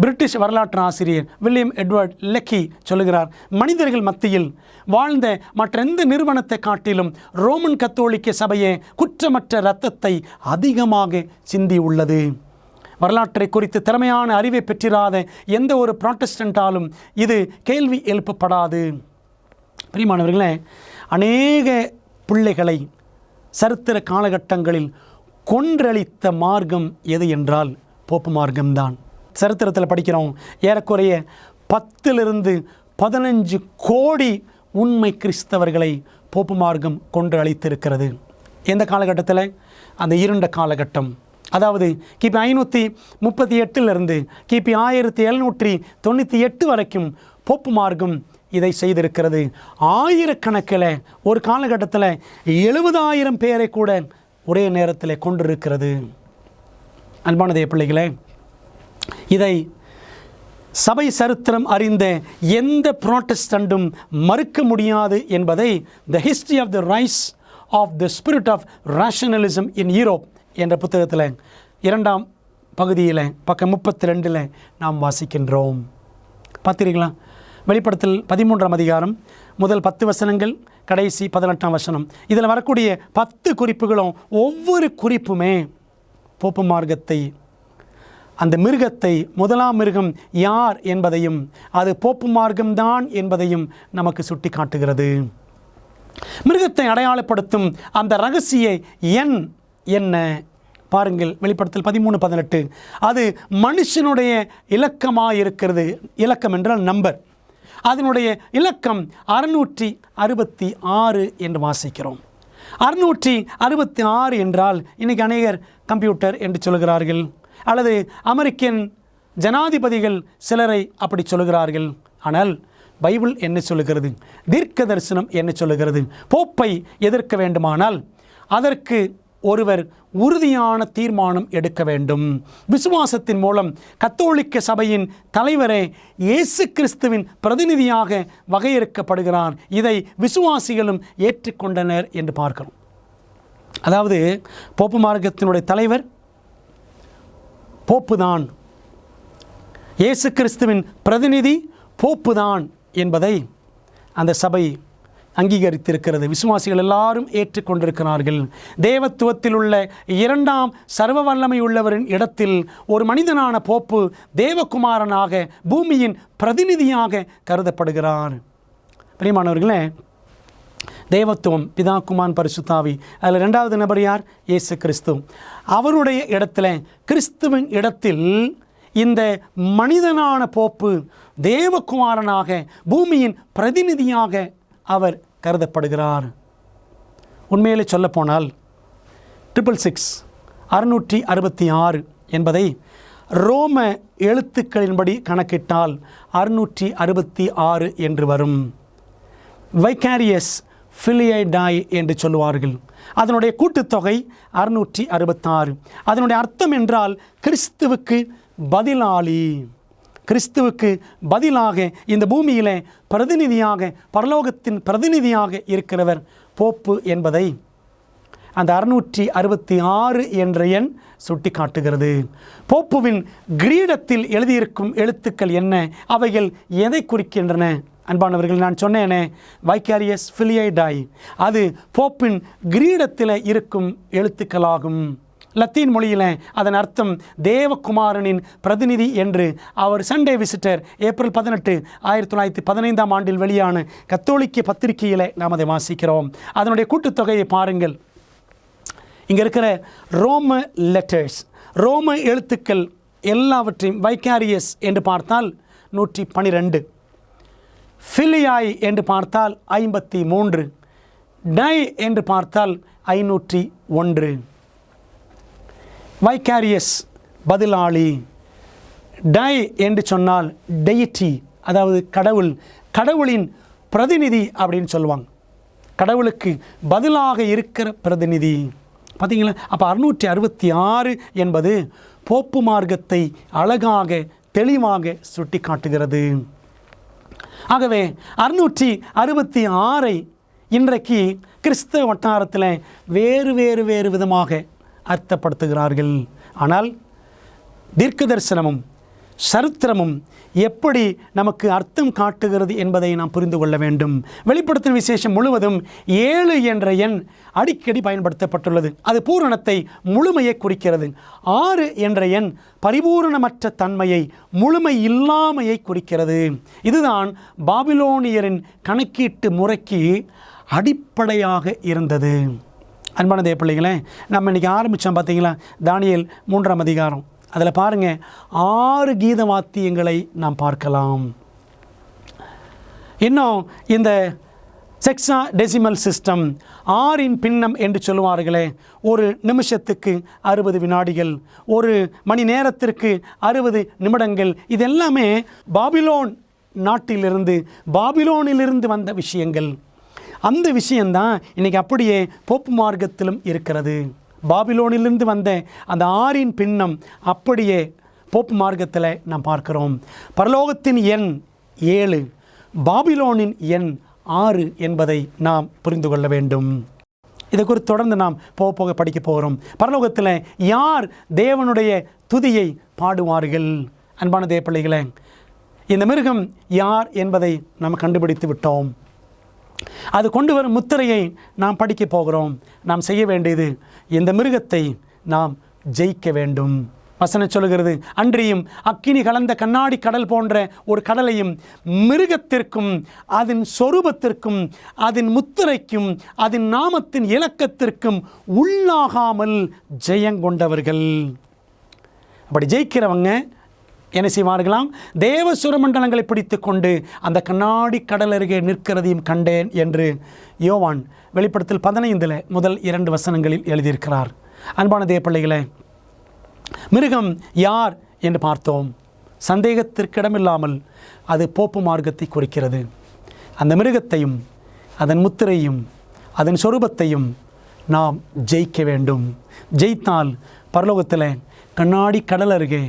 பிரிட்டிஷ் வரலாற்று ஆசிரியர் வில்லியம் எட்வர்ட் லெக்கி சொல்லுகிறார், மனிதர்கள் மத்தியில் வாழ்ந்த மற்ற எந்த நிறுவனத்தை காட்டிலும் ரோமன் கத்தோலிக்க சபையே குற்றமற்ற இரத்தத்தை அதிகமாக சிந்தியுள்ளது. வரலாற்றை குறித்து திறமையான அறிவை பெற்றிராத எந்த ஒரு புராட்டஸ்டண்டாலும் இது கேள்வி எழுப்பப்படாது. பிரியமானவர்களே, அநேக பிள்ளைகளை சரித்திர காலகட்டங்களில் கொன்றளித்த மார்க்கம் எது என்றால் போப்பு மார்க்கம்தான். சரித்திரத்தில் படிக்கிறோம், ஏறக்குறைய 10-15 கோடி உண்மை கிறிஸ்தவர்களை போப்பு மார்க்கம் கொன்று அழித்திருக்கிறது. எந்த காலகட்டத்தில்? அந்த இருண்ட காலகட்டம். அதாவது கிபி 538 கிபி 1798 வரைக்கும் போப்பு மார்க்கம் இதை செய்திருக்கிறது. ஆயிரக்கணக்கில் ஒரு காலகட்டத்தில் 70,000 பேரை கூட ஒரே நேரத்தில் கொண்டிருக்கிறது. அன்பான தேவ பிள்ளைகளே, இதை சபை சரித்திரம் அறிந்த எந்த புராட்டஸ்டண்டும் மறுக்க முடியாது என்பதை the history of the rise of the spirit of rationalism in Europe என்ற புத்தகத்தில் 2ஆம் பகுதியில் பக்கம் 32 நாம் வாசிக்கின்றோம். பார்த்திருங்களா? வெளிப்படுத்தல் 13ஆம் அதிகாரம் முதல் 10 வசனங்கள், கடைசி 18ஆம் வசனம். இதில் வரக்கூடிய 10 குறிப்புகளும் ஒவ்வொரு குறிப்புமே போப்பு மார்க்கத்தை, அந்த மிருகத்தை, முதலாம் மிருகம் யார் என்பதையும் அது போப்பு மார்க்கம்தான் என்பதையும் நமக்கு சுட்டி காட்டுகிறது. மிருகத்தை அடையாளப்படுத்தும் அந்த இரகசிய எண் என்ன? பாருங்கள், வெளிப்படுத்தல் 13:18. அது மனுஷனுடைய இலக்கமாக இருக்கிறது. இலக்கம் என்றால் நம்பர். அதனுடைய இலக்கம் 666 என்று வாசிக்கிறோம். 666 என்றால் இன்றைக்கி அநேகர் கம்ப்யூட்டர் என்று சொல்கிறார்கள், அல்லது அமெரிக்கன் ஜனாதிபதிகள் சிலரை அப்படி சொல்கிறார்கள். ஆனால் பைபிள் என்ன சொல்லுகிறது? தீர்க்க தரிசனம் என்ன சொல்லுகிறது? போப்பை எதிர்க்க வேண்டுமானால் அதற்கு ஒருவர் உறுதியான தீர்மானம் எடுக்க வேண்டும். விசுவாசத்தின் மூலம் கத்தோலிக்க சபையின் தலைவரே இயேசு கிறிஸ்துவின் பிரதிநிதியாக வகையறுக்கப்படுகிறார். இதை விசுவாசிகளும் ஏற்றுக்கொண்டனர் என்று பார்க்கிறோம். அதாவது போப்பு மார்க்கத்தினுடைய தலைவர் போப்புதான், இயேசு கிறிஸ்துவின் பிரதிநிதி போப்புதான் என்பதை அந்த சபை அங்கீகரித்திருக்கிறது. விசுவாசிகள் எல்லாரும் ஏற்றுக்கொண்டிருக்கிறார்கள். தேவத்துவத்தில் உள்ள 2ஆம் சர்வ வல்லமை உள்ளவரின் இடத்தில் ஒரு மனிதனான போப்பு தேவகுமாரனாக பூமியின் பிரதிநிதியாக கருதப்படுகிறார். பிரியமானவர்களே, தேவத்துவம் பிதா, குமாரன், பரிசுத்தாவி, அதில் 2வது நபர் யார்? இயேசு கிறிஸ்து. அவருடைய இடத்துல, கிறிஸ்துவின் இடத்தில் இந்த மனிதனான போப்பு தேவகுமாரனாக பூமியின் பிரதிநிதியாக அவர் கருதப்படுகிறார். உண்மையிலே சொல்லப்போனால் 666 என்பதை ரோம எழுத்துக்களின்படி கணக்கிட்டால் 666 என்று வரும். வைகாரியஸ் ஃபிலியை டாய் என்று சொல்லுவார்கள். அதனுடைய கூட்டுத்தொகை 666. அதனுடைய அர்த்தம் என்றால் கிறிஸ்துவுக்கு பதிலாளி. கிறிஸ்துவுக்கு பதிலாக இந்த பூமியிலே பிரதிநிதியாக, பரலோகத்தின் பிரதிநிதியாக இருக்கிறவர் போப்பு என்பதை அந்த 666 என்ற எண் சுட்டி காட்டுகிறது. போப்புவின் கிரீடத்தில் எழுதியிருக்கும் எழுத்துக்கள் என்ன? அவைகள் எதை குறிக்கின்றன? அன்பானவர்கள், நான் சொன்னேனே, வைகாரியஸ் ஃபிலியை டாய், அது போப்பின் கிரீடத்தில் இருக்கும் எழுத்துக்களாகும். லத்தீன் மொழியில் அதன் அர்த்தம் தேவகுமாரனின் பிரதிநிதி என்று. அவர் சண்டே விசிட்டர் ஏப்ரல் 18, 1915 வெளியான கத்தோலிக்க பத்திரிகையில் நாம் அதை வாசிக்கிறோம். அதனுடைய கூட்டுத்தொகையை பாருங்கள். இங்கே இருக்கிற ரோம லெட்டர்ஸ், ரோம எழுத்துக்கள் எல்லாவற்றையும் வைகாரியஸ் என்று பார்த்தால் 112, ஃபிலியாய் என்று பார்த்தால் 53, டை என்று பார்த்தால் 501. வைகாரியஸ் பதிலாளி, டை என்று சொன்னால் டெயிட்டி, அதாவது கடவுள், கடவுளின் பிரதிநிதி அப்படின்னு சொல்லுவாங்க. கடவுளுக்கு பதிலாக இருக்கிற பிரதிநிதி. பார்த்தீங்களா? அப்போ 666 என்பது போப்பு மார்க்கத்தை அழகாக தெளிவாக சுட்டி காட்டுகிறது. ஆகவே 666 இன்றைக்கு கிறிஸ்தவ வட்டாரத்தில் வேறு விதமாக அர்த்தப்படுத்துகிறார்கள். ஆனால் தீர்க்க தரிசனமும் சரித்திரமும் எப்படி நமக்கு அர்த்தம் காட்டுகிறது என்பதை நாம் புரிந்து கொள்ள வேண்டும். வெளிப்படுத்தும் விசேஷம் முழுவதும் 7 என்ற எண் அடிக்கடி பயன்படுத்தப்பட்டுள்ளது. அது பூரணத்தை, முழுமையை குறிக்கிறது. 6 என்ற எண் பரிபூரணமற்ற தன்மையை, முழுமை இல்லாமையை குறிக்கிறது. இதுதான் பாபிலோனியரின் கணக்கீட்டு முறைக்கு அடிப்படையாக இருந்தது. அன்பான தேவ பிள்ளைகளே, நம்ம இன்றைக்கி ஆரம்பித்தோம் பார்த்தீங்களா, தானியேல் 3ஆம் அதிகாரம். அதில் பாருங்கள், 6 கீத வாத்தியங்களை நாம் பார்க்கலாம். இன்னும் இந்த செக்ஸா டெசிமல் சிஸ்டம், 6 பின்னம் என்று சொல்லுவார்களே, ஒரு நிமிஷத்துக்கு 60 வினாடிகள், ஒரு மணி நேரத்திற்கு 60 நிமிடங்கள், இதெல்லாமே பாபிலோன் நாட்டிலிருந்து, பாபிலோனிலிருந்து வந்த விஷயங்கள். அந்த விஷயந்தான் இன்றைக்கி அப்படியே போப்பு மார்க்கத்திலும் இருக்கிறது. பாபிலோனிலிருந்து வந்த அந்த 6 பின்னம் அப்படியே போப்பு மார்க்கத்தில் நாம் பார்க்கிறோம். பரலோகத்தின் எண் 7, பாபிலோனின் எண் 6 என்பதை நாம் புரிந்து கொள்ள வேண்டும். இதை குறித்து தொடர்ந்து நாம் போக படிக்க போகிறோம். பரலோகத்தில் யார் தேவனுடைய துதியை பாடுவார்கள்? அன்பான தேவ பிள்ளைகளே, இந்த மிருகம் யார் என்பதை நாம் கண்டுபிடித்து விட்டோம். அது கொண்டு வரும் முத்திரையை நாம் படிக்க போகிறோம். நாம் செய்ய வேண்டியது, இந்த மிருகத்தை நாம் ஜெயிக்க வேண்டும். வசனம் சொல்லுகிறது, அன்றியும் அக்கினி கலந்த கண்ணாடி கடல் போன்ற ஒரு கடலையும் மிருகத்திற்கும் அதன் சொரூபத்திற்கும் அதன் முத்திரைக்கும் அதன் நாமத்தின் இலக்கத்திற்கும் உள்ளாகாமல் ஜெயங்கொண்டவர்கள். அப்படி ஜெயிக்கிறவங்க என்ன செய்வார்களாம்? தேவ சுரமண்டலங்களை பிடித்து கொண்டு அந்த கண்ணாடி கடல் அருகே நிற்கிறதையும் கண்டேன் என்று யோவான் வெளிப்படுத்தல் 15 முதல் 2 வசனங்களில் எழுதியிருக்கிறார். அன்பான தேவ பிள்ளைகளே, மிருகம் யார் என்று பார்த்தோம். சந்தேகத்திற்கிடமில்லாமல் அது போப்பு மார்க்கத்தை குறிக்கிறது. அந்த மிருகத்தையும் அதன் முத்திரையும் அதன் சொரூபத்தையும் நாம் ஜெயிக்க வேண்டும். ஜெயித்தால் பரலோகத்தில் கண்ணாடி கடல் அருகே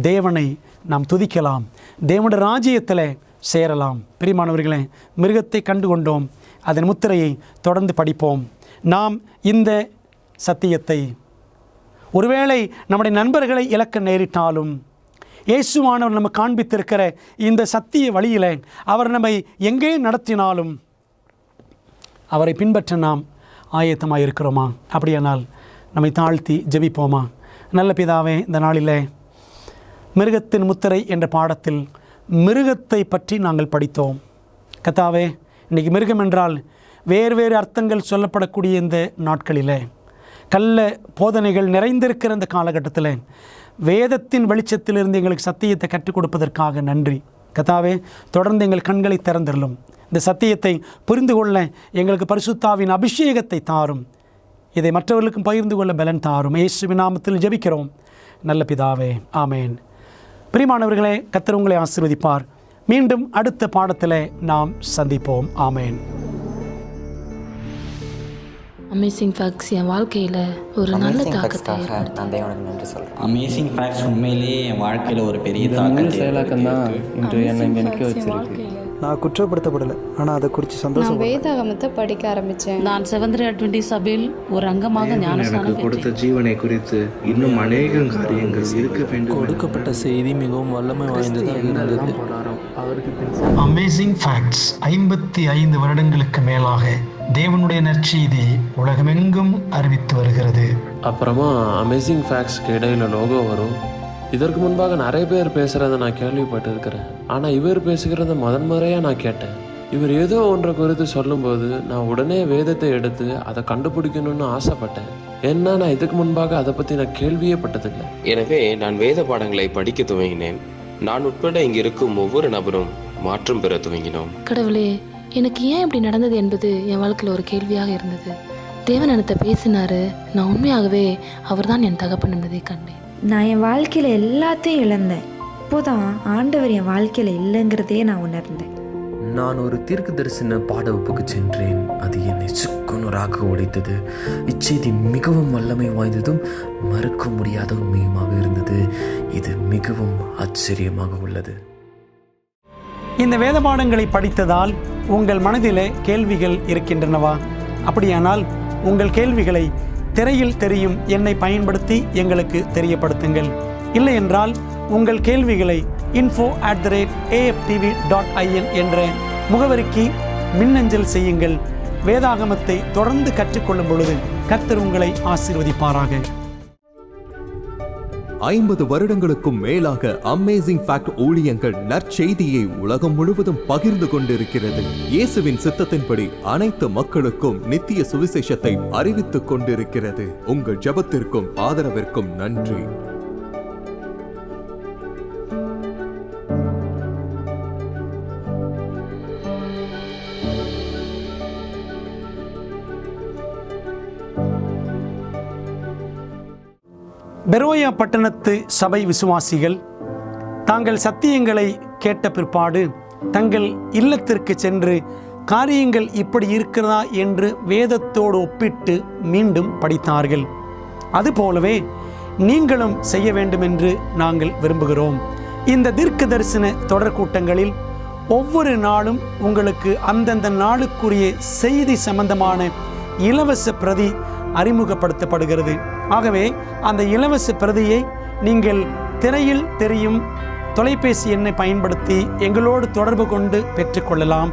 தேவனை நாம் துதிக்கலாம், தேவனுடைய ராஜ்யத்தில் சேரலாம். பிரியமானவர்களே, மிருகத்தை கண்டு கொண்டோம், அதன் முத்திரையை தொடர்ந்து படிப்போம். நாம் இந்த சத்தியத்தை ஒருவேளை நம்முடைய நண்பர்களை இழக்க நேரிட்டாலும், இயேசுவானவர் நம்ம காண்பித்திருக்கிற இந்த சத்திய வழியில் அவர் நம்மை எங்கே நடத்தினாலும் அவரை பின்பற்ற நாம் ஆயத்தமாக இருக்கிறோமா? அப்படியானால் நம்மை தாழ்த்தி ஜெபிப்போமா? நல்ல பிதாவே, இந்த நாளில் மிருகத்தின் முத்திரை என்ற பாடத்தில் மிருகத்தை பற்றி நாங்கள் படித்தோம். கர்த்தாவே, இன்றைக்கி மிருகம் என்றால் வேறு அர்த்தங்கள் சொல்லப்படக்கூடிய இந்த நாட்களில், கள்ள போதனைகள் நிறைந்திருக்கிற இந்த காலகட்டத்தில் வேதத்தின் வெளிச்சத்திலிருந்து எங்களுக்கு சத்தியத்தை கற்றுக் கொடுப்பதற்காக நன்றி. கர்த்தாவே, தொடர்ந்து எங்கள் கண்களை திறந்திரலும். இந்த சத்தியத்தை புரிந்து கொள்ள எங்களுக்கு பரிசுத்தாவின் அபிஷேகத்தை தாரும். இதை மற்றவர்களுக்கும் பகிர்ந்து கொள்ள பலன் தாரும். இயேசுவின் நாமத்தில் ஜெபிக்கிறோம் நல்ல பிதாவே, ஆமேன். பிரியமானவர்களே, கர்த்தர் உங்களை ஆசீர்வதிப்பார். மீண்டும் அடுத்த பாடத்தில் நாம் சந்திப்போம். ஆமேன். அமேசிங் ஃபேக்ட்ஸ் என் வாழ்க்கையில் ஒரு நல்ல தாக்கத்தை ஏற்படுத்தி. அமேசிங் ஃபேக்ட்ஸ் உண்மையிலேயே என் வாழ்க்கையில் ஒரு பெரிய தாக்கத்தை செயலாக்கம் தான் இன்று என்னை இங்கே நிற்க வச்சிருக்கு. நான் குற்றப்படுத்தப்படலை, ஆனால் அதை குறித்து சந்தோஷம். வேதாகமத்தை படிக்க ஆரம்பித்தேன். நான் செவந்திர அட்வென்டிஸ்ட் சபையில் ஒரு அங்கமாக ஞானஸ்நானம் கொடுத்த ஜீவனை குறித்து இன்னும் அநேக காரியங்கள் இருக்க வேண்டும். கொடுக்கப்பட்ட செய்தி மிகவும் வல்லமை வாய்ந்ததாக இருந்தது. அமேசிங் ஃபேக்ட்ஸ் 55 வருடங்களுக்கு மேலாக தேவனுடைய நற்செய்தி உலகமெங்கும் அறிவித்து வருகிறது. அப்புறமா அமேசிங் ஃபேக்ட்ஸ்க்கு இடையில லோகோ வரும். இதற்கு முன்பாக நிறைய பேர் பேசுகிறத நான் கேள்விப்பட்டிருக்கிறேன். ஆனால் இவர் பேசுகிறத முதன்முறையாக நான் கேட்டேன். இவர் ஏதோ ஒன்றை குறித்து சொல்லும்போது நான் உடனே வேதத்தை எடுத்து அதை கண்டுபிடிக்கணும்னு ஆசைப்பட்டேன். ஏன்னா நான் இதுக்கு முன்பாக அதை பற்றி நான் கேள்வியே பட்டதில்லை. எனவே நான் வேத பாடங்களை படிக்க துவங்கினேன். நான் உட்பட இங்கு இருக்கும் ஒவ்வொரு நபரும் மாற்றம் பெற துவங்கினோம். கடவுளே, எனக்கு ஏன் இப்படி நடந்தது என்பது என் வாழ்க்கையில் ஒரு கேள்வியாக இருந்தது. தேவன் என்னத்தை பேசினாரு. நான் உண்மையாகவே அவர் தான் என் தகப்பன் என்பதை கண்டேன். நான் என் வாழ்க்கையில் எல்லாத்தையும் இழந்தேன். இப்போதான் ஆண்டவர் என் வாழ்க்கையில் இல்லைங்கிறதே நான் உணர்ந்தேன். நான் ஒரு தீர்க்க தரிசன பாட வகுப்புக்கு சென்றேன். அது என்னை சுக்குநூறாக உடைத்தது. இச்செய்தி மிகவும் வல்லமை வாய்ந்ததும் மறுக்க முடியாத உண்மையுமாக இருந்தது. இது மிகவும் ஆச்சரியமாக உள்ளது. இந்த வேத பாடங்களை படித்ததால் உங்கள் மனதிலே கேள்விகள் இருக்கின்றனவா? அப்படியானால் உங்கள் கேள்விகளை திரையில் தெரியும் எண்ணை பயன்படுத்தி எங்களுக்கு தெரியப்படுத்துங்கள். இல்லை என்றால் உங்கள் கேள்விகளை info@aftv.in என்ற முகவரிக்கு மின்னஞ்சல் செய்யுங்கள். வேதாகமத்தை தொடர்ந்து கற்றுக்கொள்ளும் பொழுது கர்த்தர் உங்களை ஆசீர்வதிப்பாராக. 50 வருடங்களுக்கும் மேலாக அமேசிங் ஃபேக்ட் ஊழியங்கள் நற்செய்தியை உலகம் முழுவதும் பகிர்ந்து கொண்டிருக்கிறது. இயேசுவின் சித்தத்தின்படி அனைத்து மக்களுக்கும் நித்திய சுவிசேஷத்தை அறிவித்துக் கொண்டிருக்கிறது. உங்கள் ஜெபத்திற்கும் ஆதரவிற்கும் நன்றி. பெரோயா பட்டணத்து சபை விசுவாசிகள் தாங்கள் சத்தியங்களை கேட்ட பிற்பாடு தங்கள் இல்லத்திற்கு சென்று காரியங்கள் இப்படி இருக்கிறதா என்று வேதத்தோடு ஒப்பிட்டு மீண்டும் படித்தார்கள். அதுபோலவே நீங்களும் செய்ய வேண்டும் என்று நாங்கள் விரும்புகிறோம். இந்த தீர்க்க தரிசன தொடர் கூட்டங்களில் ஒவ்வொரு நாளும் உங்களுக்கு அந்தந்த நாளுக்குரிய செய்தி சம்பந்தமான இலவச பிரதி அறிமுகப்படுத்தப்படுகிறது. ஆகவே அந்த இலவச பிரதியை நீங்கள் திரையில் தெரியும் தொலைபேசி எண்ணை பயன்படுத்தி எங்களோடு தொடர்பு கொண்டு பெற்றுக்கொள்ளலாம்.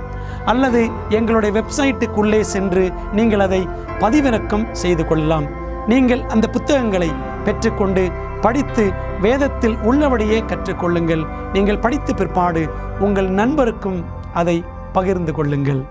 அல்லது எங்களுடைய வெப்சைட்டுக்குள்ளே சென்று நீங்கள் அதை பதிவிறக்கம் செய்து கொள்ளலாம். நீங்கள் அந்த புத்தகங்களை பெற்றுக்கொண்டு படித்து வேதத்தில் உள்ளபடியே கற்றுக்கொள்ளுங்கள். நீங்கள் படித்த பிற்பாடு உங்கள் நண்பருக்கும் அதை பகிர்ந்து கொள்ளுங்கள்.